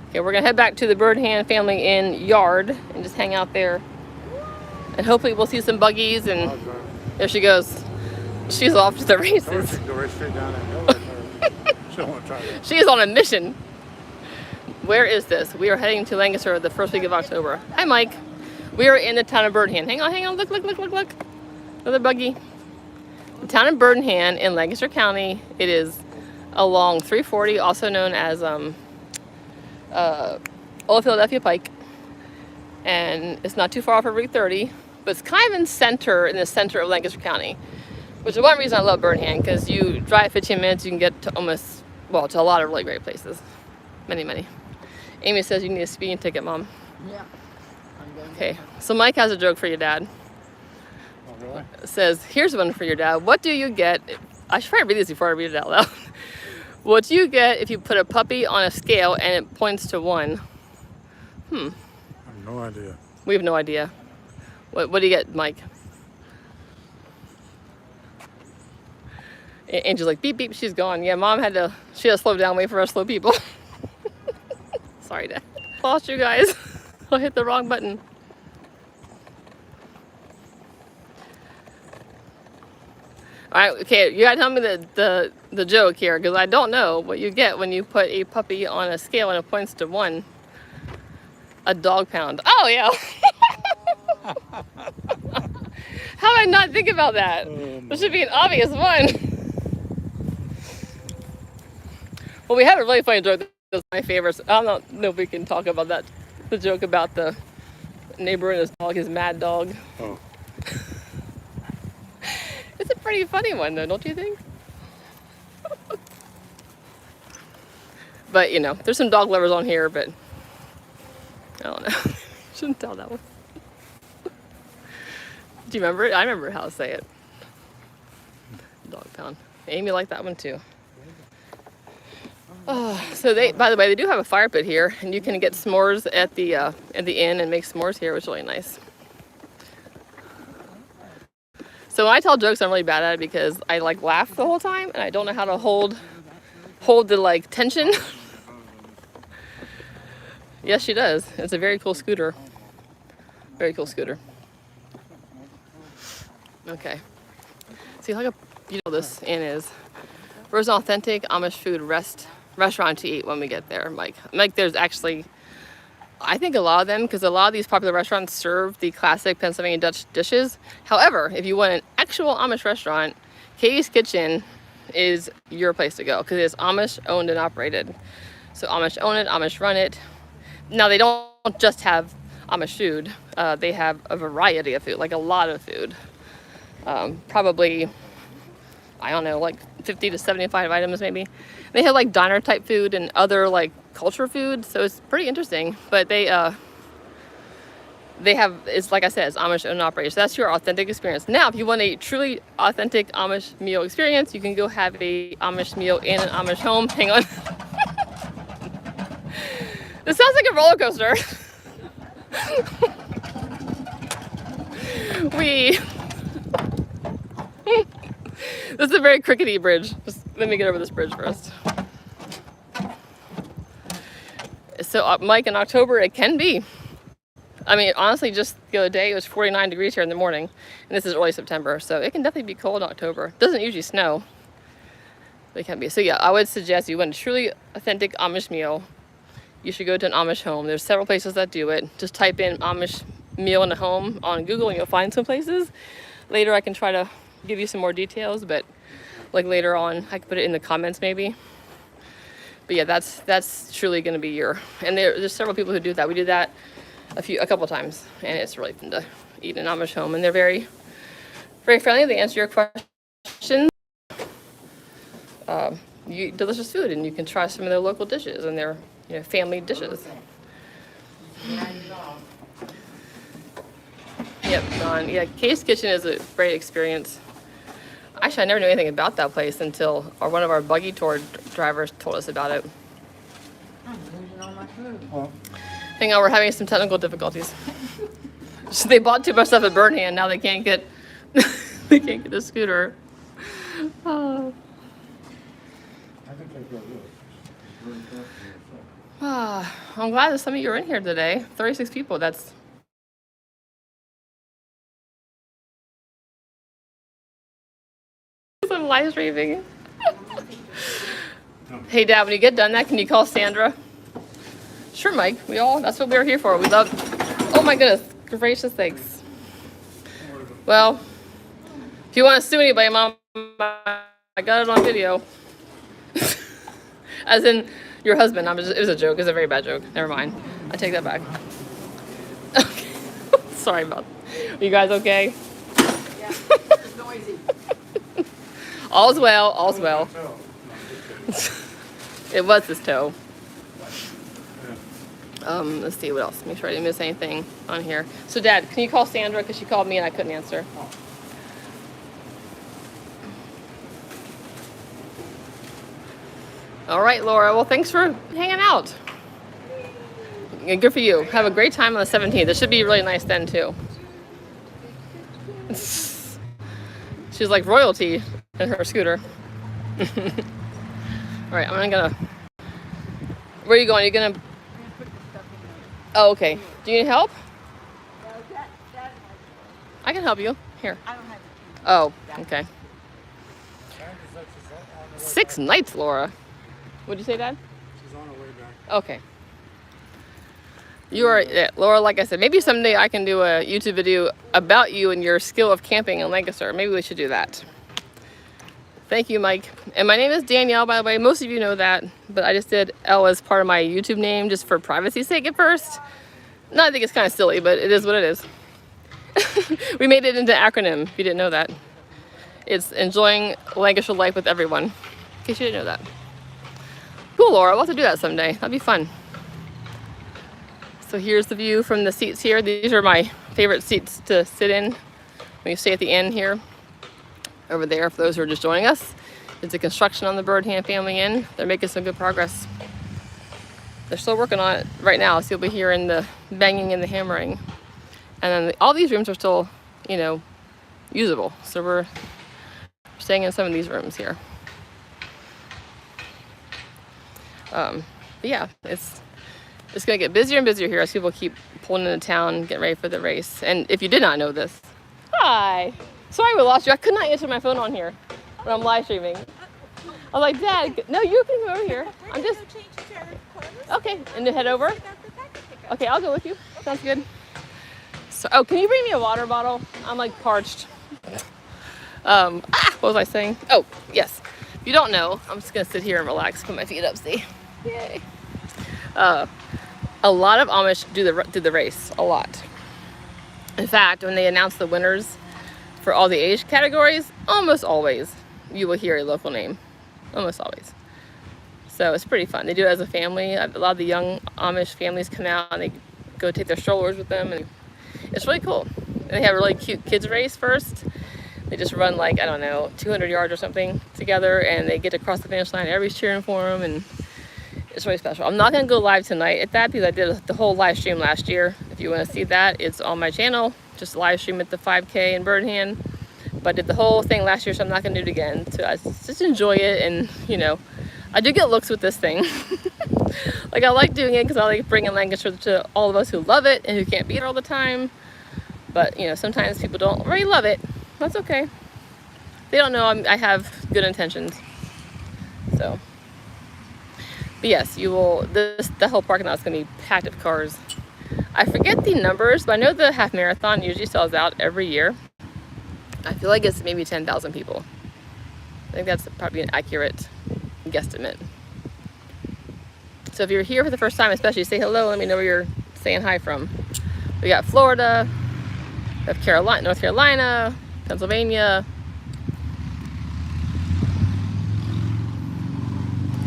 A: Okay, we're gonna head back to the Birdhand Family Inn yard and just hang out there. And hopefully we'll see some buggies and there she goes. She's off to the races.
B: Go right straight down that hill. She don't want to try that.
A: She is on a mission. Where is this? We are heading to Lancaster the first week of October. Hi, Mike. We are in the town of Birdhand. Hang on. Look. Another buggy. The town of Birdhand in Lancaster County. It is along 340, also known as Old Philadelphia Pike. And it's not too far off of Route 30, but it's kind of in the center of Lancaster County. Which is one reason I love Birdhand, because you drive 15 minutes, you can get to to a lot of really great places. Many. Amy says you need a speeding ticket, Mom.
C: Yeah.
A: Okay, so Mike has a joke for your dad.
B: Oh, really?
A: It says, here's one for your dad. What do you get? I should probably read this before I read it out loud. What do you get if you put a puppy on a scale and it points to 1?
B: I have no idea.
A: We have no idea. What do you get, Mike? Angel's like, beep, beep, she's gone. Yeah, Mom had to slow down, wait for us slow people. Sorry, Dad. Lost you guys. I hit the wrong button. All right, okay, you gotta tell me the joke here, because I don't know what you get when you put a puppy on a scale and it points to 1. A dog pound. Oh, yeah. How did I not think about that? This should be an obvious one. Well, we had a really funny joke. That's my favorite. I don't know if we can talk about that. The joke about the neighbor and his dog, his mad dog.
B: Oh.
A: It's a pretty funny one, though, don't you think? But, there's some dog lovers on here, but I don't know. Shouldn't tell that one. Do you remember it? I remember how to say it. Dog pound. Amy liked that one, too. Oh, so by the way, they do have a fire pit here, and you can get s'mores at the inn and make s'mores here, which is really nice. So when I tell jokes, I'm really bad at it because I laugh the whole time, and I don't know how to hold the tension. Yes, she does. It's a very cool scooter. Very cool scooter. Okay. See how beautiful this inn is. Where's an authentic Amish food restaurant to eat when we get there, Mike? There's actually, I think a lot of them, because a lot of these popular restaurants serve the classic Pennsylvania Dutch dishes. However, if you want an actual Amish restaurant, Katie's Kitchen is your place to go, because it's Amish owned and operated. So Amish own it, Amish run it. Now they don't just have Amish food. They have a variety of food, a lot of food. Probably, I don't know, 50 to 75 items maybe. They have diner type food and other culture food, so it's pretty interesting. But they have, it's like I said, it's Amish owned and operated. So that's your authentic experience. Now, if you want a truly authentic Amish meal experience, you can go have a Amish meal in an Amish home. Hang on. This sounds like a roller coaster. This is a very crickety bridge. Just let me get over this bridge first. So, Mike, in October, it can be. I mean, honestly, just the other day, it was 49 degrees here in the morning. And this is early September, so it can definitely be cold in October. It doesn't usually snow, but it can be. So, yeah, I would suggest you want a truly authentic Amish meal. you should go to an Amish home. There's several places that do it. Just type in Amish meal in a home on Google and you'll find some places. Later I can try to give you some more details, but like later on I could put it in the comments maybe. But yeah, that's truly going to be your, and there's several people who do that. We did that a couple times, and it's really fun to eat in an Amish home, and they're very, very friendly. They answer your questions. You eat delicious food, and you can try some of their local dishes and their family dishes. Yep, Don. Yeah, Kay's Kitchen is a great experience. Actually, I never knew anything about that place until one of our buggy tour drivers told us about it.
C: I'm losing all my food.
B: Well,
A: Hang on, we're having some technical difficulties. So they bought too much stuff at Burnham, now they can't get they can't get a scooter. Oh. I'm glad that some of you are in here today. 36 people, that's I'm live streaming. Hey Dad, when you get done that, can you call Sandra? Sure, Mike. That's what we're here for. We love, oh my goodness, gracious sakes. Well, if you want to sue anybody, Mom, I got it on video. As in your husband. It was a joke. It was a very bad joke. Never mind. I take that back. Okay. Sorry about that. Are you guys okay?
C: Yeah, it's noisy.
A: All's well. All's well. It was his toe. Let's see what else. Make sure I didn't miss anything on here. So, Dad, can you call Sandra? Because she called me and I couldn't answer. All right, Laura. Well, thanks for hanging out. Yeah, good for you. Have a great time on the 17th. It should be really nice then, too. She's like royalty in her scooter. All right, I'm gonna. Where are you going? You're gonna. Oh, okay. Do you need help? I can help you. Here.
C: I don't have the key.
A: Oh, okay. 6 nights, Laura. What'd you say, Dad?
B: she's on her way back.
A: Okay. You are, yeah, Laura, like I said, maybe someday I can do a YouTube video about you and your skill of camping in Lancaster. Maybe we should do that. Thank you, Mike. And my name is Danielle, by the way. Most of you know that, but I just did L as part of my YouTube name just for privacy's sake at first. No, I think it's kind of silly, but it is what it is. We made it into an acronym, if you didn't know that. It's enjoying Lancashire life with everyone, in case you didn't know that. Cool, Laura. We'll have to do that someday. That'd be fun. So here's the view from the seats here. These are my favorite seats to sit in when you stay at the inn here. Over there, for those who are just joining us, it's a construction on the Birdham Family Inn. They're making some good progress. They're still working on it right now, so you'll be hearing the banging and the hammering. And then all these rooms are still, usable. So we're staying in some of these rooms here. But yeah, it's gonna get busier and busier here as people keep pulling into town, getting ready for the race. And if you did not know this, hi. Sorry we lost you. I could not answer my phone on here when I'm live streaming. I was like, Dad, no, you can come over here. I'm just okay. And then head over. Okay, I'll go with you. Sounds good. So, oh, can you bring me a water bottle? I'm like parched. What was I saying? Oh, yes. If you don't know, I'm just gonna sit here and relax, put my feet up. See, yay. A lot of Amish do the race. A lot. In fact, when they announce the winners for all the age categories, almost always you will hear a local name. Almost always. So it's pretty fun. They do it as a family. A lot of the young Amish families come out and they go take their strollers with them, and it's really cool. And they have a really cute kids race first. They just run 200 yards or something together, and they get across the finish line. Everybody's cheering for them, and it's really special. I'm not gonna go live tonight at that because I did the whole live stream last year. If you want to see that, it's on my channel. Just live stream at the 5K in Birdham. But I did the whole thing last year, so I'm not gonna do it again. So I just enjoy it, and I do get looks with this thing. Like I like doing it because I like bringing Lancaster to all of us who love it and who can't be here all the time. But sometimes people don't really love it. That's okay. They don't know I have good intentions. So But yes, you will. The whole parking lot is going to be packed with cars. I forget the numbers, but I know the half marathon usually sells out every year. I feel like it's maybe 10,000 people. I think that's probably an accurate guesstimate. So if you're here for the first time, especially, say hello. Let me know where you're saying hi from. We got Florida, North Carolina, Pennsylvania.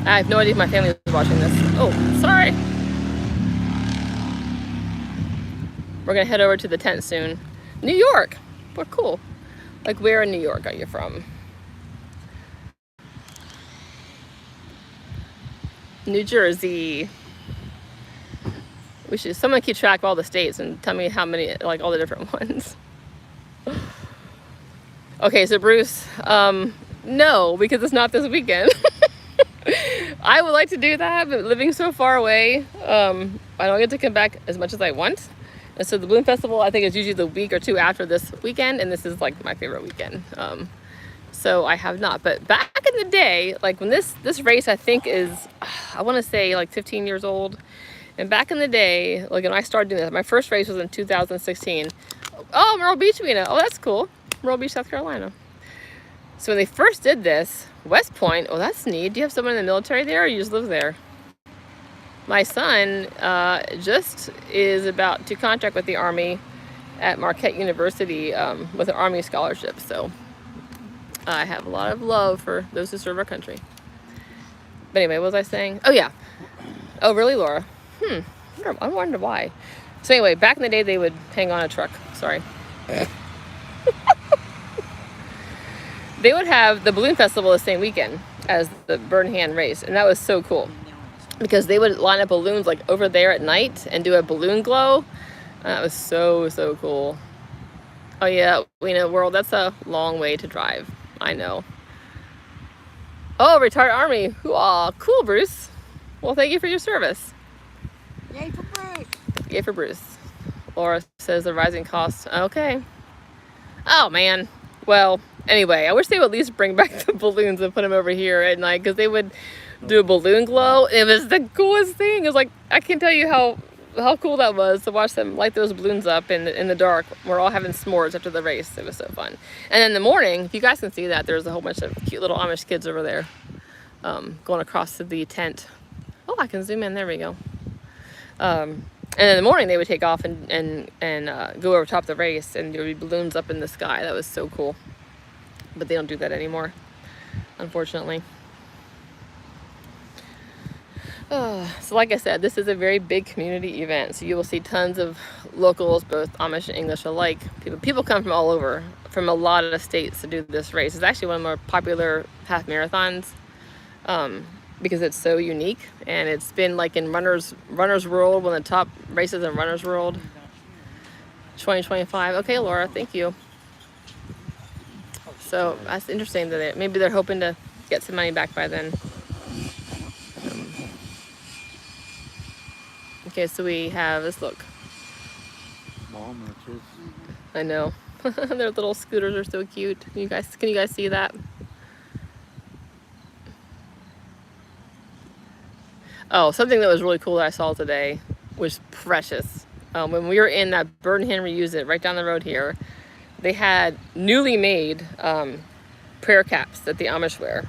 A: I have no idea if my family is watching this. Oh, sorry. We're gonna head over to the tent soon. New York. What cool. Like, where in New York are you from? New Jersey. Someone keep track of all the states and tell me how many, like all the different ones. Okay, so Bruce, no, because it's not this weekend. I would like to do that, but living so far away, I don't get to come back as much as I want. And so the Balloon Festival, I think, is usually the week or two after this weekend, and this is like my favorite weekend. So I have not. But back in the day, like when this race, I think is, I want to say like 15 years old. And back in the day, like when I started doing this, my first race was in 2016. Oh, Myrtle Beach, Mina. Oh, that's cool. Myrtle Beach, South Carolina. So when they first did this, West Point, oh, that's neat. Do you have someone in the military there, or you just live there? My son just is about to contract with the Army at Marquette University with an Army scholarship. So I have a lot of love for those who serve our country. But anyway, what was I saying? Oh, yeah. Oh, really, Laura? I wonder why. So anyway, back in the day, they would hang on a truck. Sorry. They would have the Balloon Festival the same weekend as the Burn Hand race. And that was so cool. Because they would line up balloons like over there at night and do a balloon glow. That was so, so cool. Oh yeah, world, that's a long way to drive. I know. Oh, retired Army. Aw, cool, Bruce. Well, thank you for your service.
C: Yay for Bruce.
A: Yay for Bruce. Laura says the rising costs. Okay. Oh, man. Well, anyway, I wish they would at least bring back the balloons and put them over here at night, because they would do a balloon glow. It was the coolest thing. It was like, I can't tell you how cool that was to watch them light those balloons up in the dark. We're all having s'mores after the race. It was so fun. And in the morning, if you guys can see that, there's a whole bunch of cute little Amish kids over there going across to the tent. Oh, I can zoom in. There we go. And in the morning, they would take off and go over top of the race, and there would be balloons up in the sky. That was so cool. But they don't do that anymore, unfortunately. So like I said, this is a very big community event. So you will see tons of locals, both Amish and English alike. People come from all over, from a lot of states to do this race. It's actually one of the more popular half marathons because it's so unique. And it's been like in Runner's World, one of the top races in Runner's World. 2025. Okay, Laura, thank you. So that's interesting that maybe they're hoping to get some money back by then. Okay, so we have, let's look.
B: Mom and the kids.
A: I know. Their little scooters are so cute. Can you guys see that? Oh, something that was really cool that I saw today was precious. When we were in that Burn Hand Reuse It right down the road here, they had newly made prayer caps that the Amish wear.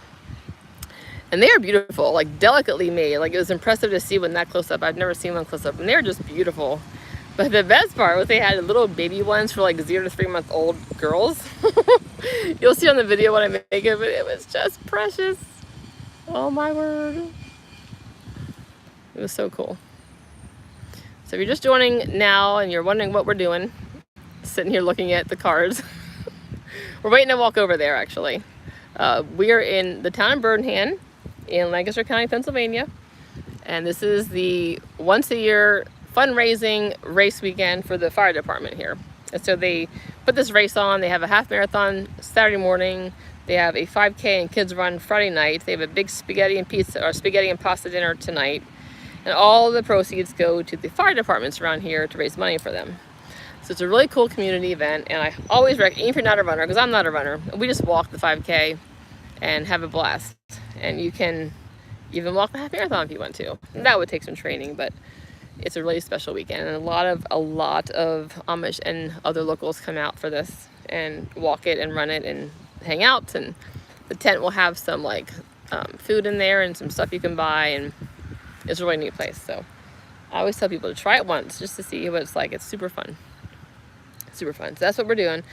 A: And they are beautiful, like delicately made. Like, it was impressive to see one that close up. I've never seen one close up, and they're just beautiful. But the best part was they had little baby ones for like 0 to 3 month old girls. You'll see on the video what I make of it. It was just precious. Oh my word. It was so cool. So if you're just joining now and you're wondering what we're doing, sitting here looking at the cars, we're waiting to walk over there actually. We are in the town of Burn Hand in Lancaster County, Pennsylvania. And this is the once a year fundraising race weekend for the fire department here. And so they put this race on. They have a half marathon Saturday morning. They have a 5K and kids run Friday night. They have a big spaghetti and pasta dinner tonight. And all the proceeds go to the fire departments around here to raise money for them. So it's a really cool community event. And I always recommend, even if you're not a runner, because I'm not a runner, we just walk the 5K and have a blast. And you can even walk the half marathon if you want to. And that would take some training, but it's a really special weekend, and a lot of Amish and other locals come out for this and walk it and run it and hang out. And the tent will have some like food in there and some stuff you can buy, and it's a really neat place. So I always tell people to try it once just to see what it's like. It's super fun. Super fun. So that's what we're doing.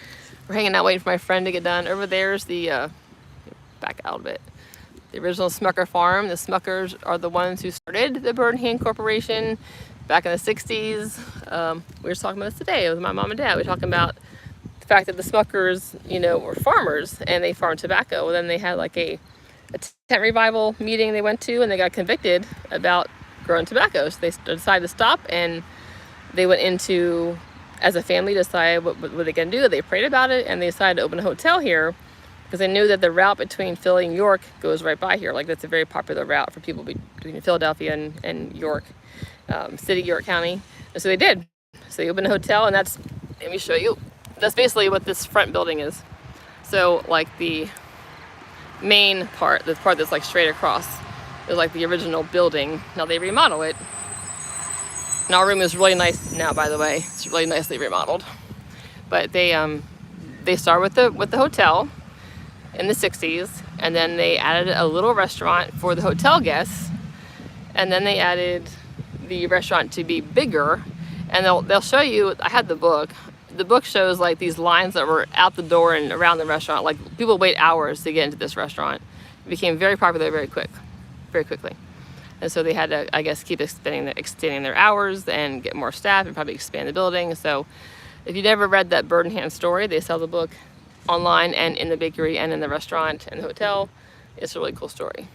A: We're hanging out waiting for my friend to get done. Over there's the back out a bit. The original Smucker farm. The Smuckers are the ones who started the Bird in Hand Corporation back in the 60s. We were talking about this today with my mom and dad. We were talking about the fact that the Smuckers, were farmers and they farmed tobacco. Well, then they had like a tent revival meeting they went to, and they got convicted about growing tobacco. So they decided to stop, and they went into, as a family, decide what they can do. They prayed about it, and they decided to open a hotel here because they knew that the route between Philly and York goes right by here. Like, that's a very popular route for people between Philadelphia and York City, York County. And so they did. So they opened a hotel, and let me show you. That's basically what this front building is. So like the main part, the part that's like straight across, is like the original building. Now they remodel it. And our room is really nice now, by the way. It's really nicely remodeled. But they started with the hotel in the 60s, and then they added a little restaurant for the hotel guests, and then they added the restaurant to be bigger. And they'll show you, I had the book. The book shows like these lines that were out the door and around the restaurant. Like, people wait hours to get into this restaurant. It became very popular very quickly. And so they had to, I guess, keep extending their hours and get more staff and probably expand the building. So if you never read that Bird in Hand story, they sell the book online and in the bakery and in the restaurant and the hotel. It's a really cool story.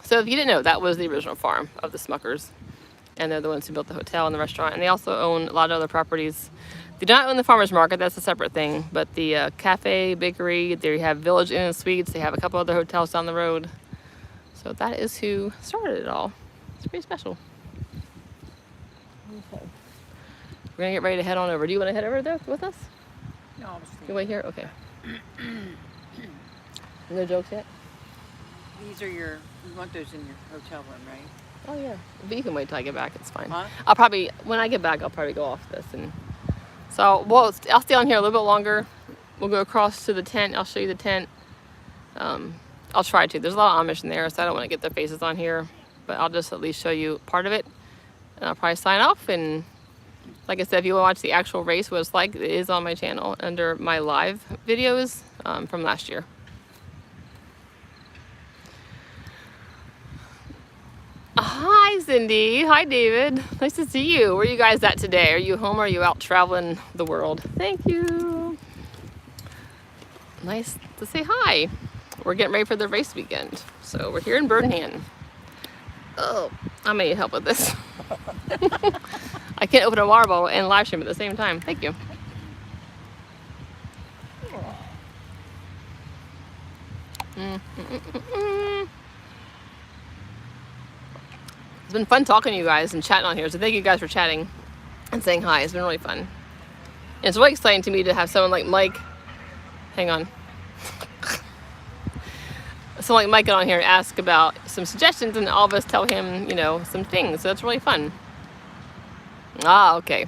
A: So if you didn't know, that was the original farm of the Smuckers. And they're the ones who built the hotel and the restaurant. And they also own a lot of other properties. They do not own the farmer's market, that's a separate thing. But the cafe, bakery, they have Village Inn and Suites. They have a couple other hotels down the road. So that is who started it all. It's pretty special. Okay. We're gonna get ready to head on over. Do you want to head over there with us?
C: No, I was
A: You wait here? Okay. No jokes yet?
C: These are you want those in your hotel room, right?
A: Oh yeah. But you can wait till I get back. It's fine.
C: Huh?
A: When I get back, I'll probably go off this. And so, I'll stay on here a little bit longer. We'll go across to the tent. I'll show you the tent. I'll try to. There's a lot of Amish in there, so I don't want to get their faces on here. But I'll just at least show you part of it. And I'll probably sign off. And like I said, if you want to watch the actual race, what it's like, it is on my channel under my live videos from last year. Hi, Cindy. Hi, David. Nice to see you. Where are you guys at today? Are you home or are you out traveling the world? Thank you. Nice to say hi. We're getting ready for the race weekend. So we're here in Bird in Hand. Oh, I may need help with this. I can't open a water bottle and live stream at the same time. Thank you. It's been fun talking to you guys and chatting on here. So thank you guys for chatting and saying hi. It's been really fun. And it's really exciting to me to have someone like Mike. Hang on. Someone like Mike get on here and ask about some suggestions, and all of us tell him, some things. So that's really fun. Ah, okay.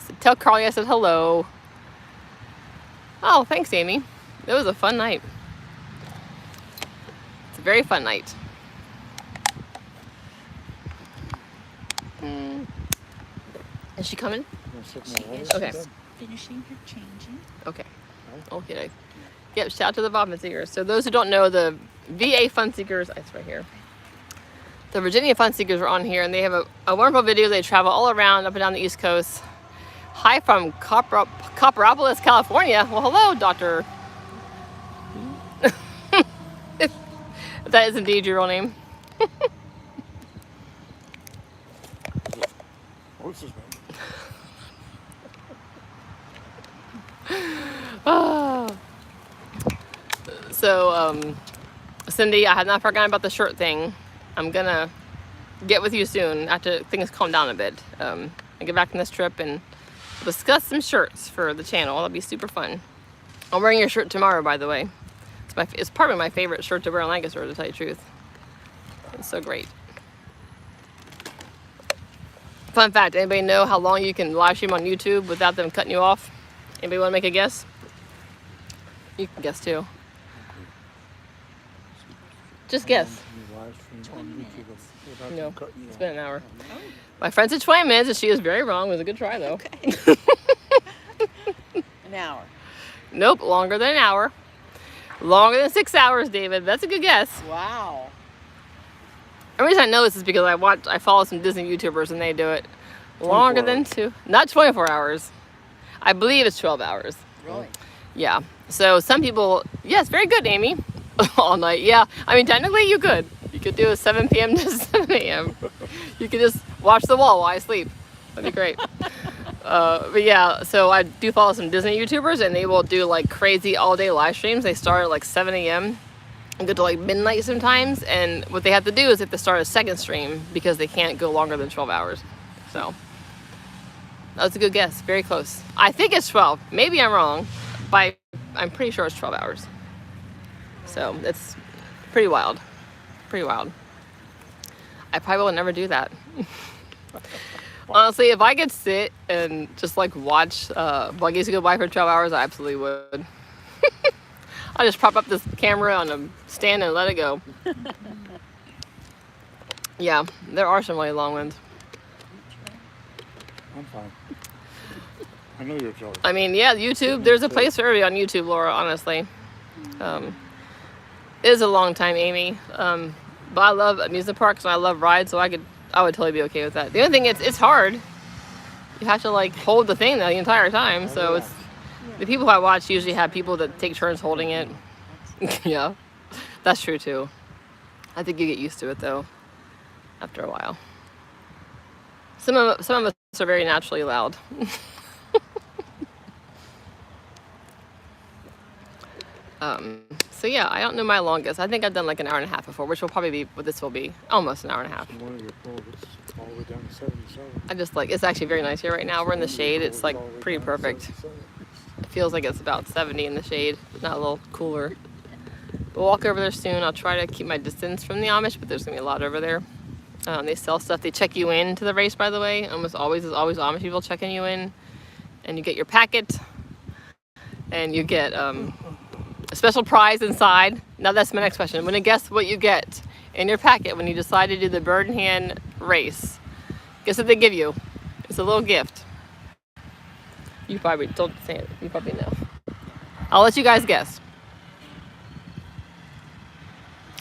A: So tell Carly I said hello. Oh, thanks, Amy. It was a fun night. It's a very fun night. Is she coming? Okay.
D: Finishing her changing.
A: Okay. Okay. Yep, shout out to the Fun Seekers. So those who don't know, the VA Fun Seekers, it's right here. The Virginia Fun Seekers are on here, and they have a wonderful video. They travel all around, up and down the East Coast. Hi from Copperopolis, California. Well, hello, Doctor. if that is indeed your real name.
B: What's his name?
A: So, Cindy, I have not forgotten about the shirt thing. I'm gonna get with you soon after things calm down a bit. And get back from this trip and discuss some shirts for the channel. That'll be super fun. I'm wearing your shirt tomorrow, by the way. It's probably my favorite shirt to wear in Lancaster, to tell you the truth. It's so great. Fun fact, anybody know how long you can live stream on YouTube without them cutting you off? Anybody want to make a guess? You can guess too. Just guess. No, it's been an hour. My friend said 20 minutes, and she is very wrong. It was a good try, though.
C: Okay. An hour.
A: Nope, longer than an hour. Longer than 6 hours, David. That's a good guess.
C: Wow.
A: The reason I know this is because I follow some Disney YouTubers, and they do it longer than not 24 hours. I believe it's 12 hours.
C: Really?
A: Yeah. So some people, yes, very good, Amy. All night. Yeah. I mean, technically you could. You could do a 7 p.m. to 7 a.m. You could just watch the wall while I sleep. That'd be great. But yeah, so I do follow some Disney YouTubers, and they will do like crazy all day live streams. They start at like 7 a.m. and go to like midnight sometimes. And what they have to do is they have to start a second stream because they can't go longer than 12 hours. So that was a good guess. Very close. I think it's 12. Maybe I'm wrong, but I'm pretty sure it's 12 hours. So it's pretty wild. Pretty wild. I probably will never do that. Honestly, if I could sit and just like watch buggies go by for 12 hours, I absolutely would. I'll just prop up this camera on a stand and let it go. Yeah, there are some really long ones.
B: I'm fine. I know you're jealous.
A: I mean, yeah, YouTube, there's a place for everybody on YouTube, Laura, honestly. It is a long time, Amy. But I love amusement parks and I love rides, so I would totally be okay with that. The only thing is, it's hard. You have to like hold the thing the entire time. So it's the people I watch usually have people that take turns holding it. Yeah, that's true too. I think you get used to it though, after a while. Some of us are very naturally loud. So yeah, I don't know my longest. I think I've done like an hour and a half before, which will probably be what this will be, almost an hour and a half.
B: One of your quotes all the way down to 77.
A: I just like, it's actually very nice here right now. We're in the shade. It's like pretty perfect. It feels like it's about 70 in the shade, not a little cooler. We'll walk over there soon. I'll try to keep my distance from the Amish, but there's gonna be a lot over there. They sell stuff. They check you in to the race, by the way. Almost always, there's always Amish people checking you in, and you get your packet, and you get a special prize inside. Now that's my next question. I'm gonna guess what you get in your packet when you decide to do the bird in hand race. Guess what they give you? It's a little gift. You probably don't say it. You probably know. I'll let you guys guess.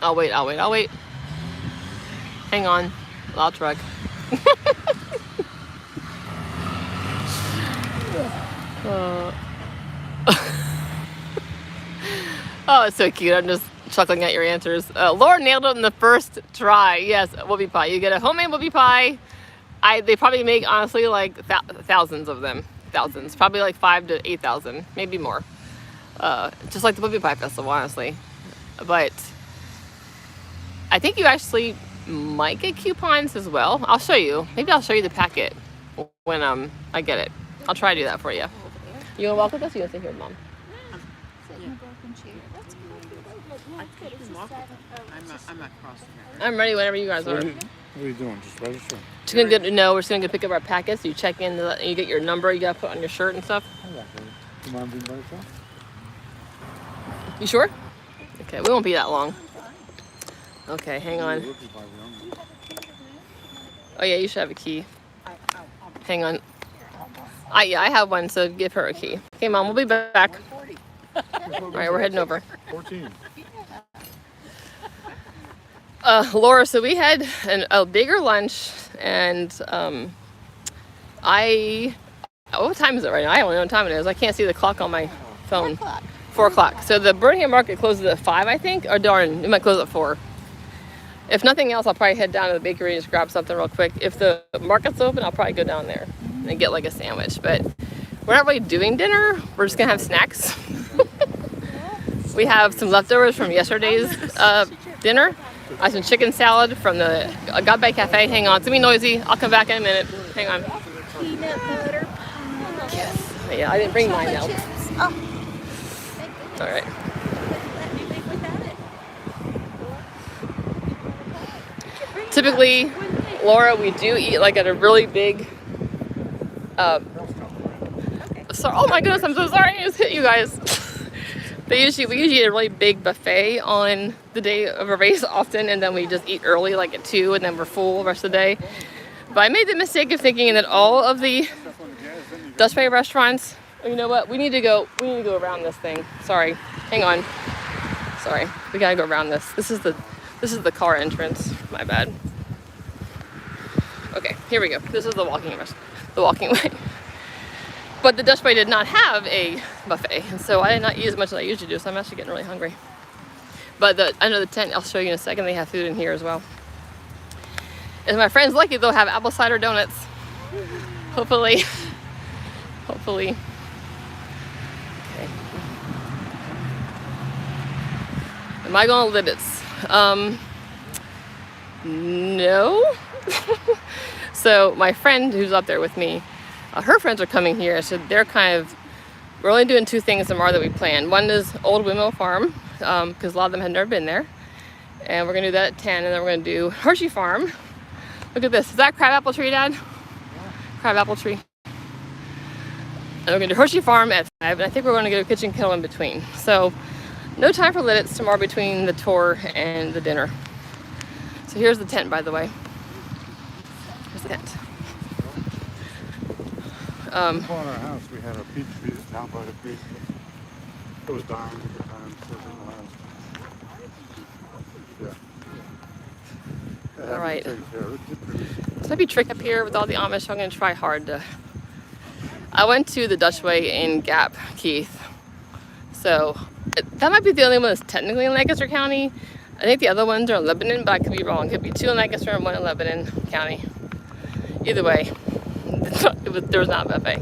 A: I'll wait. Hang on. Loud truck. Oh, it's so cute. I'm just chuckling at your answers. Laura nailed it in the first try. Yes, whoopie pie. You get a homemade whoopie pie. They probably make, honestly, like thousands of them. Thousands. Probably like 5,000 to 8,000. Maybe more. Just like the whoopie pie festival, honestly. But I think you actually might get coupons as well. I'll show you. Maybe I'll show you the packet when I get it. I'll try to do that for you. You want to walk with us? Or you want to stay here with Mom?
C: I'm not crossing her.
A: I'm ready whenever you guys are.
B: What are you doing? Just registering?
A: We're just gonna go pick up our packets. You check in, you get your number. You gotta put on your shirt and stuff.
B: You mind being by yourself?
A: You sure? Okay, we won't be that long. Okay, hang on. Oh yeah, you should have a key. Hang on. Yeah, I have one, so give her a key. Okay, Mom, we'll be back. All right, we're heading over.
B: 14.
A: Laura, so we had a bigger lunch, and what time is it right now? I don't know what time it is. I can't see the clock on my phone. 4 o'clock. So the Birmingham market closes at 5, I think. Or darn, it might close at 4. If nothing else, I'll probably head down to the bakery and just grab something real quick. If the market's open, I'll probably go down there and get like a sandwich. But we're not really doing dinner. We're just gonna have snacks. We have some leftovers from yesterday's dinner. I have some chicken salad from the God Bay Cafe. Hang on, it's gonna be noisy. I'll come back in a minute. Hang on.
D: Peanut butter pie.
A: Yes. Yeah, I didn't bring mine now.
D: Oh.
A: All right.
D: Let me make without it.
A: Typically, Laura, we do eat like at a really big. So, oh my goodness, I'm so sorry. I just hit you guys. We usually eat a really big buffet on the day of a race often, and then we just eat early, like at 2, and then we're full the rest of the day. But I made the mistake of thinking that all of the Dutch Bay restaurants. Oh, you know what? We need to go around this thing. Sorry, hang on. Sorry, we gotta go around this. This is the car entrance. My bad. Okay, here we go. This is the walking way. But the Dutch Bay did not have a buffet, and so I did not eat as much as I usually do, so I'm actually getting really hungry. But I know the tent, I'll show you in a second, they have food in here as well. If my friend's lucky, they'll have apple cider donuts. Hopefully. Hopefully. Okay. Am I going to Lidditz? No. So my friend who's up there with me, her friends are coming here, so we're only doing 2 things tomorrow that we planned. One is Old Windmill Farm, because a lot of them had never been there. And we're gonna do that at 10, and then we're gonna do Hershey Farm. Look at this, is that crabapple tree, Dad? Yeah. Crabapple tree. And we're gonna do Hershey Farm at 5, and I think we're gonna go to Kitchen Kettle in between. So, no time for Lidditz tomorrow between the tour and the dinner. So here's the tent, by the way. Here's the tent.
B: On our house, we had a peach tree down by the creek. It was dying at the time, so it didn't last. Yeah.
A: All right. This might be trick up here with all the Amish, so I'm going to try hard to. I went to the Dutch Way in Gap, Keith. So that might be the only one that's technically in Lancaster County. I think the other ones are in Lebanon, but I could be wrong. It could be 2 in Lancaster and 1 in Lebanon County. Either way. There was not a buffet.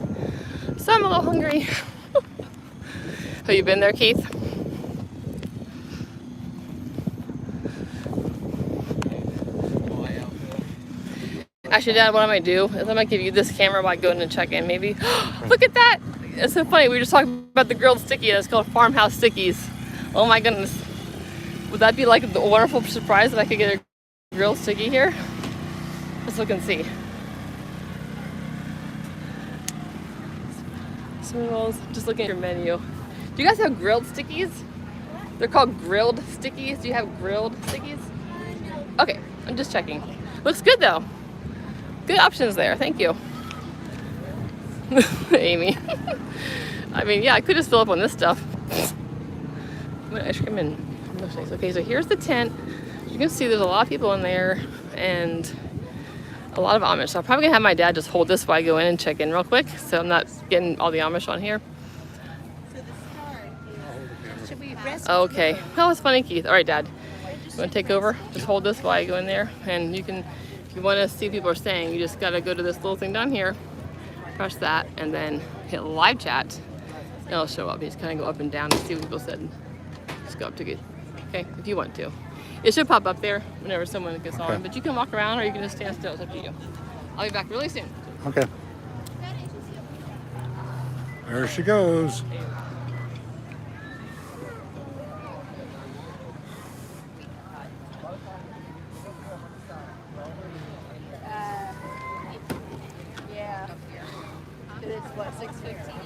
A: So I'm a little hungry. Have you been there, Keith? Actually, Dad, what I might do is I might give you this camera while I go in and check in, maybe. Look at that! It's so funny. We were just talking about the grilled sticky, and it's called Farmhouse Stickies. Oh my goodness. Would that be like the wonderful surprise that I could get a grilled sticky here? Let's look and see. Just looking at your menu. Do you guys have grilled stickies? They're called grilled stickies. Do you have grilled stickies? Okay, I'm just checking. Looks good though. Good options there. Thank you. Amy. I mean, yeah, I could just fill up on this stuff. Ice cream and milkshakes. Okay, so here's the tent. You can see there's a lot of people in there and a lot of Amish. So I'm probably gonna have my dad just hold this while I go in and check in real quick, so I'm not getting all the Amish on here.
D: Should we rest?
A: Okay. Oh, it's funny, Keith. All right, Dad. You want to take over? Just hold this while I go in there, and you can, if you want to see what people are saying, you just gotta go to this little thing down here, press that, and then hit live chat, and it'll show up. You just kind of go up and down and see what people said. Just go up to it. Okay, if you want to. It should pop up there whenever someone gets on, but you can walk around or you can just stand still. It's up to you. I'll be back really soon.
B: Okay. There she goes.
C: Yeah. It is what, 6:15?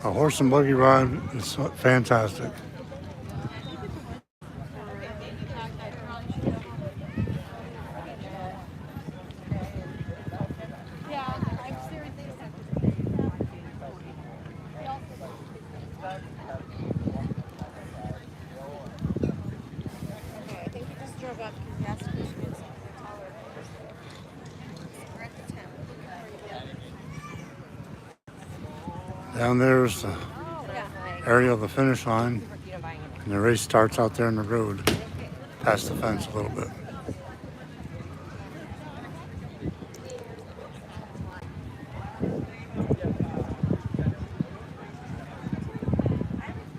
B: A horse and buggy ride is fantastic. Down there's the area of the finish line, and the race starts out there in the road. past the fence a little bit.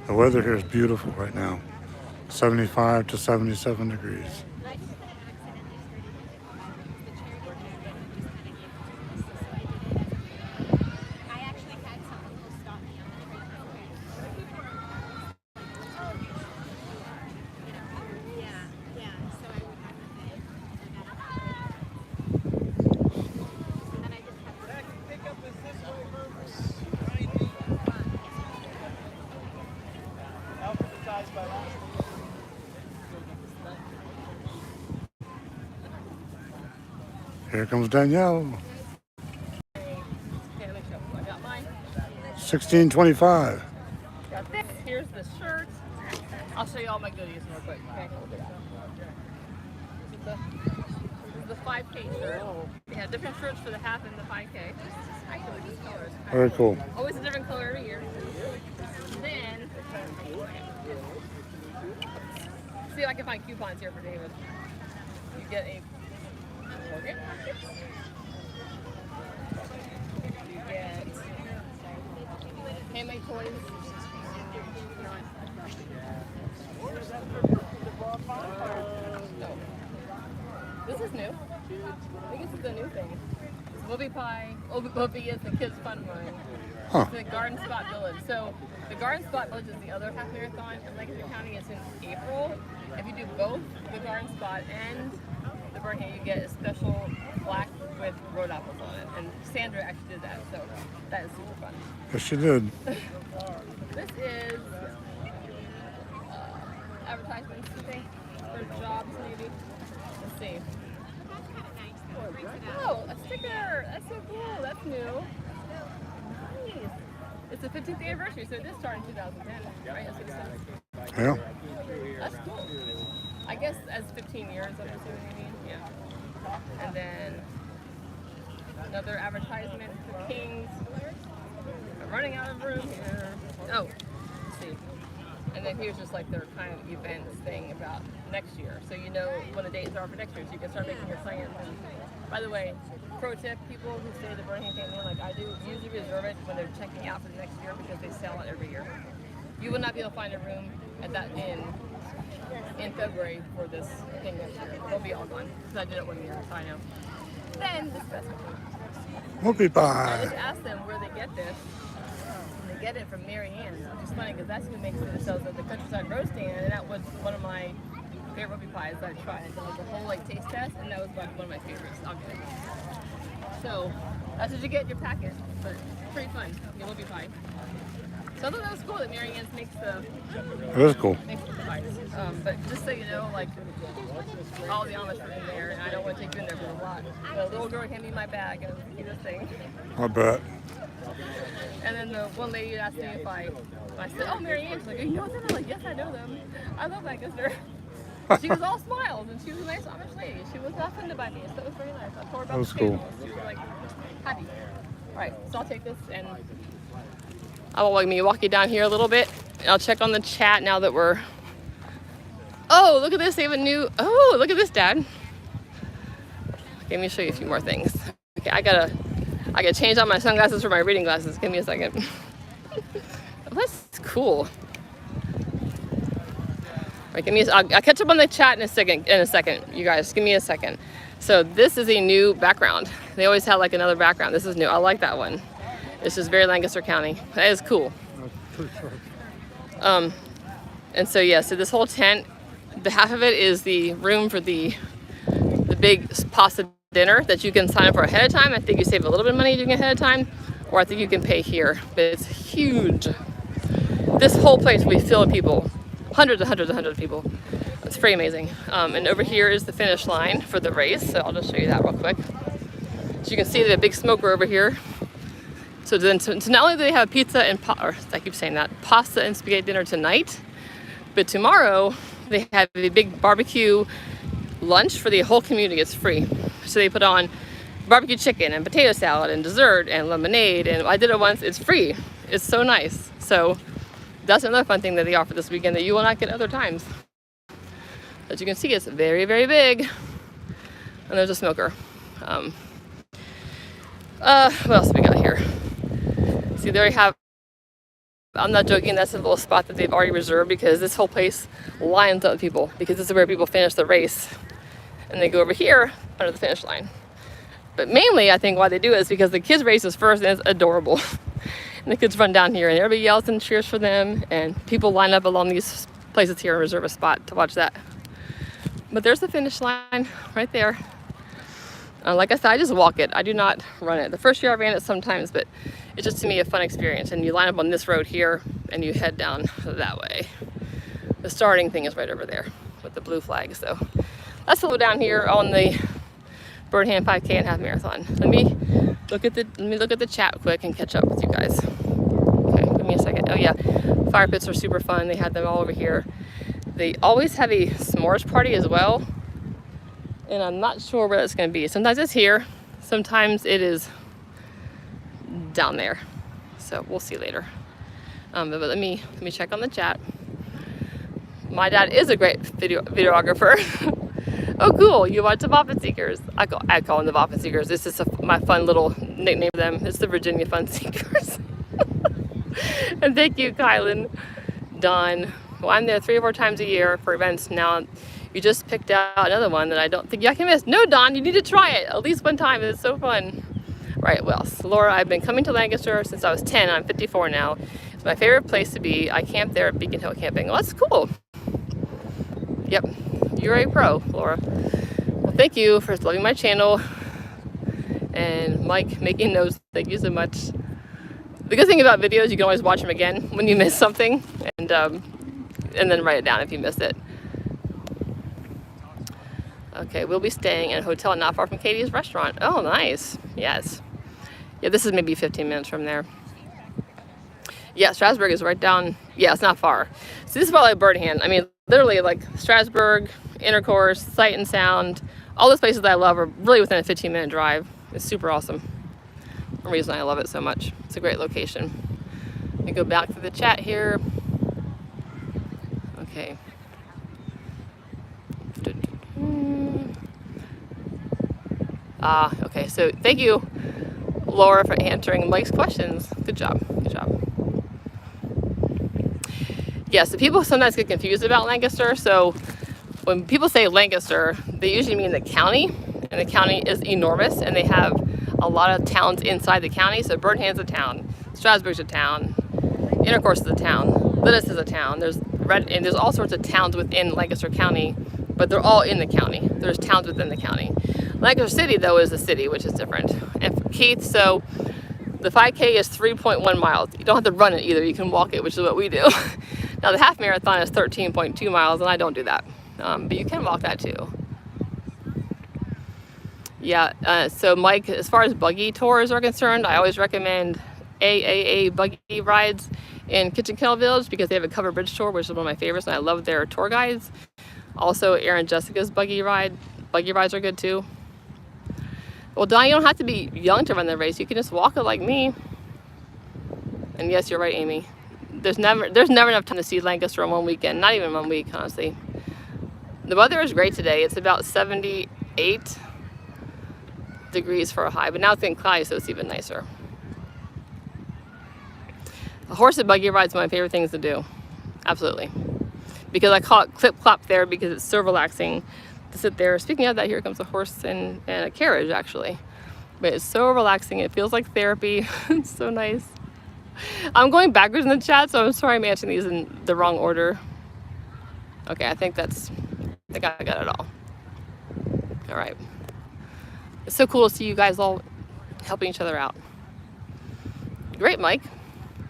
B: The weather here is beautiful right now. 75 to 77 degrees. Here comes Danielle.
A: Okay, let me show. I got mine.
B: 1625.
A: Got this. Here's the shirt. I'll show you all my goodies real quick. Okay. This is the 5K shirt. They have different shirts for the half and the 5K. Actually, these colors.
B: Very cool.
A: Always a different color every year. Then, see if I can find coupons here for David. You get a Target. You get handmade toys. No. This is new. I think this is the new thing. It's Whoopie Pie. Whoopie is the kids' fun run.
B: Huh.
A: It's the Garden Spot Village. So the Garden Spot Village is the other half marathon in Lancaster County. It's in April. If you do both the Garden Spot and the Burning, you get a special black with road apples on it. And Sandra actually did that, so that is super fun.
B: Yes, she did.
A: This is advertisements, I think, for jobs maybe. Let's see. Oh, a sticker! That's so cool. That's new. Nice. It's the 15th anniversary, so it did start in 2010, right? That's what it says.
B: Yeah.
A: That's cool. I guess as 15 years, I'm assuming you mean. Yeah. And then another advertisement for Kings. I'm running out of room here. Oh, let's see. And then here's just like their kind of events thing about next year. So you know when the dates are for next year, so you can start making your plans. And by the way, pro tip, people who stay at the Birmingham family like I do, usually reserve it when they're checking out for the next year because they sell it every year. You will not be able to find a room at that inn in February for this thing next year. They'll be all gone. Because I did it 1 year, so I know. Then this festival.
B: Whoopie
A: I
B: pie.
A: just asked them where they get this. And they get it from Mary Ann's, which is funny because that's who makes it sells at the Countryside Roast Stand, and that was one of my favorite whoopie pies that I tried. I did like a whole like taste test, and that was like one of my favorites. I'll get it. So that's what you get in your packet, but pretty fun. Your whoopie pie. So I thought that was cool that Mary Ann's makes the
B: Cool.
A: pies. But just so you know, like all the Amish are in there, and I don't want to take you in there for a lot. The little girl handed me my bag, and it was the cutest thing.
B: I bet.
A: And then the one lady asked me if I said, "Oh, Mary Ann." She's like, "You know them?" I'm like, "Yes, I know them. I love Lancaster." She was all smiles, and she was a nice Amish lady. She was not offended by me, so it was very nice. I told her about
B: That was
A: the
B: cool.
A: table. She was like happy. All right, so I'll take this and I will walk you down here a little bit. And I'll check on the chat now that we're. Oh, look at this! They have a new. Oh, look at this, Dad. Okay, let me show you a few more things. Okay, I gotta change out my sunglasses for my reading glasses. Give me a second. Oh, that's cool. Right, I'll catch up on the chat in a second, you guys. Give me a second. So this is a new background. They always have like another background. This is new. I like that one. This is very Lancaster County. That is cool. And so yeah, so this whole tent, the half of it is the room for the big pasta dinner that you can sign up for ahead of time. I think you save a little bit of money doing it ahead of time, or I think you can pay here. But it's huge. This whole place will be filled with people. Hundreds of people. It's pretty amazing. And over here is the finish line for the race. So I'll just show you that real quick. So you can see the big smoker over here. So not only do they have pizza and pasta and spaghetti dinner tonight, but tomorrow they have a big barbecue lunch for the whole community. It's free. So they put on barbecue chicken and potato salad and dessert and lemonade. And I did it once. It's free. It's so nice. So that's another fun thing that they offer this weekend that you will not get other times. As you can see, it's very, very big. And there's a smoker. What else do we got here? See, there you have, I'm not joking, that's a little spot that they've already reserved because this whole place lines up with people because this is where people finish the race and they go over here under the finish line. But mainly, I think why they do it is because the kids races first and it's adorable. And the kids run down here and everybody yells and cheers for them and people line up along these places here and reserve a spot to watch that. But there's the finish line right there. Like I said, I just walk it. I do not run it. The first year I ran it sometimes, but it's just to me a fun experience. And you line up on this road here and you head down that way. The starting thing is right over there with the blue flag. So that's a little down here on the Birdhand 5K and half marathon. Let me look at the chat quick and catch up with you guys. Okay, give me a second. Oh yeah, fire pits are super fun. They had them all over here. They always have a s'mores party as well. And I'm not sure where that's going to be. Sometimes it's here, sometimes it is down there. So we'll see later. But let me check on the chat. My dad is a great videographer. Oh, cool! You watch the Boffin Seekers. I call them the Boffin Seekers. This is my fun little nickname for them. It's the Virginia Fun Seekers. And thank you, Kylan, Don. Well, I'm there 3 or 4 times a year for events now. You just picked out another one that I don't think I can miss. No, Don, you need to try it at least one time. It's so fun. Right, well, Laura, I've been coming to Lancaster since I was 10. I'm 54 now. It's my favorite place to be. I camp there at Beacon Hill Camping. Well, that's cool. Yep, you're a pro, Laura. Well, thank you for loving my channel. And Mike making notes. Thank you so much. The good thing about videos, you can always watch them again when you miss something. And then write it down if you missed it. Okay, we'll be staying in a hotel not far from Katie's restaurant. Oh, nice. Yes. Yeah, this is maybe 15 minutes from there. Yeah, Strasburg is right down. Yeah, it's not far. So this is about like Birdhand. I mean, literally like Strasburg, Intercourse, Sight and Sound, all those places that I love are really within a 15-minute drive. It's super awesome. The reason I love it so much. It's a great location. Let me go back to the chat here. Okay. Okay, so thank you, Laura, for answering Mike's questions. Good job, good job. Yeah, so people sometimes get confused about Lancaster. So when people say Lancaster, they usually mean the county, and the county is enormous, and they have a lot of towns inside the county. So Birdhand's a town, Strasburg's a town, Intercourse is a town, Littis is a town. There's all sorts of towns within Lancaster County, but they're all in the county. There's towns within the county. Lancaster City, though, is a city, which is different. And for Keith, so the 5K is 3.1 miles. You don't have to run it either. You can walk it, which is what we do. Now, the half marathon is 13.2 miles, and I don't do that. But you can walk that, too. Yeah, so Mike, as far as buggy tours are concerned, I always recommend AAA buggy rides in Kitchen Kennel Village because they have a covered bridge tour, which is one of my favorites, and I love their tour guides. Also, Aaron Jessica's buggy rides are good, too. Well, Don, you don't have to be young to run the race. You can just walk it like me. And yes, you're right, Amy. There's never enough time to see Lancaster in one weekend. Not even 1 week, honestly. The weather is great today. It's about 78 degrees for a high, but now it's getting cloudy, so it's even nicer. A horse and buggy ride is one of my favorite things to do. Absolutely. Because I call it clip-clop there because it's so relaxing to sit there. Speaking of that, here comes a horse and a carriage, actually. But it's so relaxing. It feels like therapy. It's so nice. I'm going backwards in the chat, so I'm sorry I'm answering these in the wrong order. Okay, I think I got it all. All right. It's so cool to see you guys all helping each other out. Great, Mike.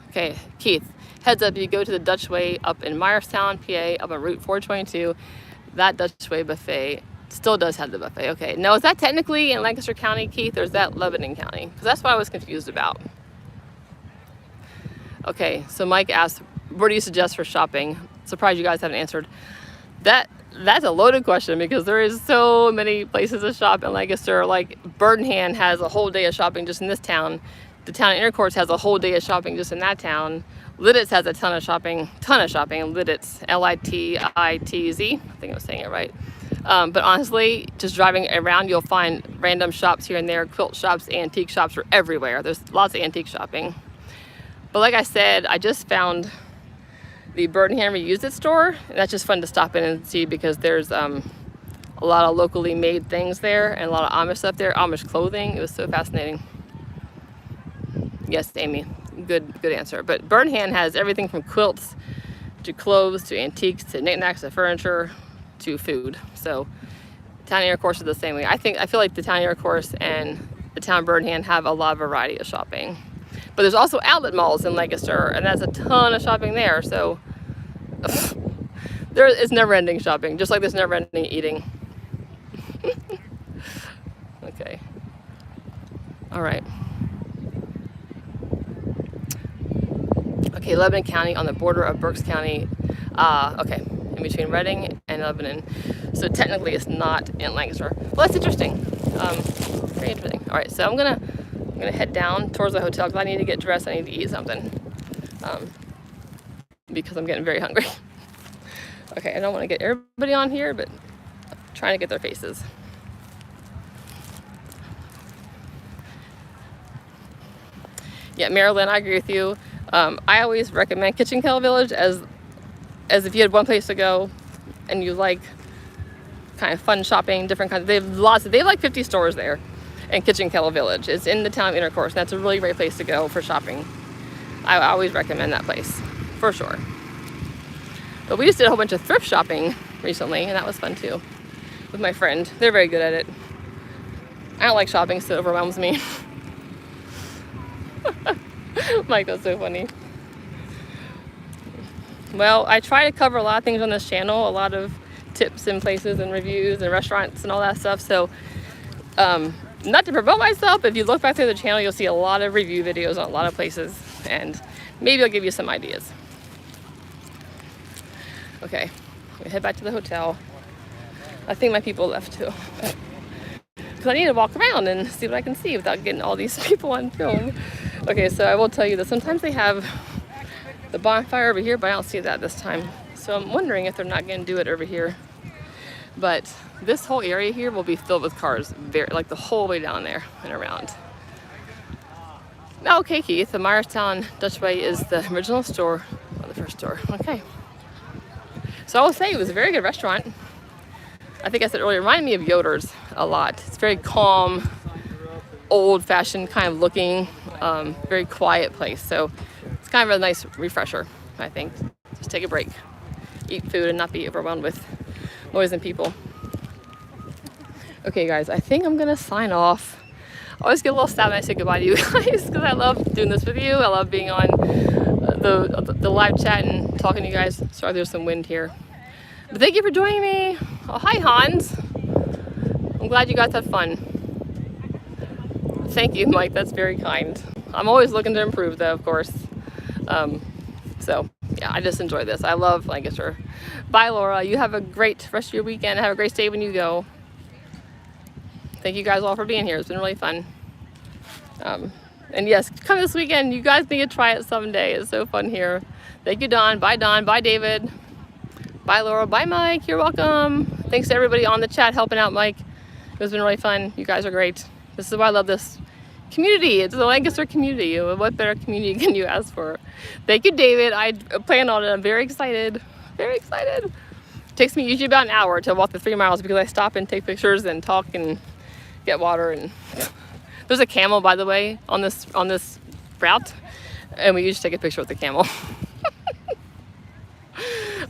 A: Okay, Keith. Heads up, you go to the Dutch Way up in Myerstown, PA, up on Route 422. That Dutch Way buffet still does have the buffet. Okay, now is that technically in Lancaster County, Keith, or is that Lebanon County? Because that's what I was confused about. Okay, so Mike asked, what do you suggest for shopping? Surprised you guys haven't answered. That's a loaded question because there is so many places to shop in Lancaster. Like Birdhand has a whole day of shopping just in this town. The town of Intercourse has a whole day of shopping just in that town. Lidditz has a ton of shopping. Lidditz, Lititz. I think I was saying it right. But honestly, just driving around, you'll find random shops here and there. Quilt shops, antique shops are everywhere. There's lots of antique shopping. But like I said, I just found the Bird and Hand Reused It store. And that's just fun to stop in and see because there's a lot of locally made things there and a lot of Amish stuff there, Amish clothing. It was so fascinating. Yes, Amy, good answer. But Bird and Hand has everything from quilts to clothes to antiques to knickknacks to furniture to food. So Town Air Course is the same way. I feel like the Town Air Course and the Town Bird and Hand have a lot of variety of shopping. But there's also outlet malls in Lancaster, and that's a ton of shopping there. So there is never-ending shopping, just like there's never-ending eating. Okay. All right. Okay, Lebanon County on the border of Berks County. Okay, in between Reading and Lebanon. So technically it's not in Lancaster. Well, that's interesting. Very interesting. All right, so I'm gonna head down towards the hotel because I need to get dressed. I need to eat something because I'm getting very hungry. Okay, I don't want to get everybody on here, but I'm trying to get their faces. Yeah, Marilyn, I agree with you. I always recommend Kitchen Kettle Village as if you had one place to go and you like kind of fun shopping, different kinds. They have like 50 stores there in Kitchen Kettle Village. It's in the town of Intercourse, and that's a really great place to go for shopping. I always recommend that place, for sure. But we just did a whole bunch of thrift shopping recently, and that was fun too, with my friend. They're very good at it. I don't like shopping, so it overwhelms me. Mike, that's so funny. Well, I try to cover a lot of things on this channel, a lot of tips and places and reviews and restaurants and all that stuff. So, not to promote myself, if you look back through the channel, you'll see a lot of review videos on a lot of places, and maybe I'll give you some ideas. Okay, we head back to the hotel. I think my people left too. Because I need to walk around and see what I can see without getting all these people on film. Okay, so I will tell you that sometimes they have the bonfire over here, but I don't see that this time. So I'm wondering if they're not going to do it over here. But this whole area here will be filled with cars, like the whole way down there and around. Okay, Keith, the Myerstown Dutch Way is the original store, or the first store. Okay. So I will say it was a very good restaurant. I think I said earlier, it reminded me of Yoder's a lot. It's very calm, old-fashioned kind of looking, very quiet place. So it's kind of a nice refresher, I think. Just take a break, eat food, and not be overwhelmed with noise and people. Okay, guys, I think I'm gonna sign off. I always get a little sad when I say goodbye to you guys because I love doing this with you. I love being on the live chat and talking to you guys. Sorry, there's some wind here. But thank you for joining me. Oh, hi, Hans. I'm glad you guys had fun. Thank you, Mike. That's very kind. I'm always looking to improve, though, of course. So, yeah, I just enjoy this. I love Lancaster. Bye, Laura. You have a great rest of your weekend. Have a great day when you go. Thank you guys all for being here. It's been really fun. And yes, come this weekend. You guys need to try it someday. It's so fun here. Thank you, Don. Bye, Don. Bye, David. Bye, Laura. Bye, Mike. You're welcome. Thanks to everybody on the chat helping out, Mike. It's been really fun. You guys are great. This is why I love this community. It's the Lancaster community. What better community can you ask for? Thank you, David. I plan on it. I'm very excited. Very excited. It takes me usually about an hour to walk the 3 miles because I stop and take pictures and talk and get water. And there's a camel, by the way, on this route, and we usually take a picture with the camel.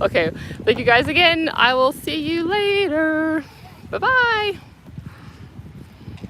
A: Okay, thank you guys again. I will see you later. Bye-bye.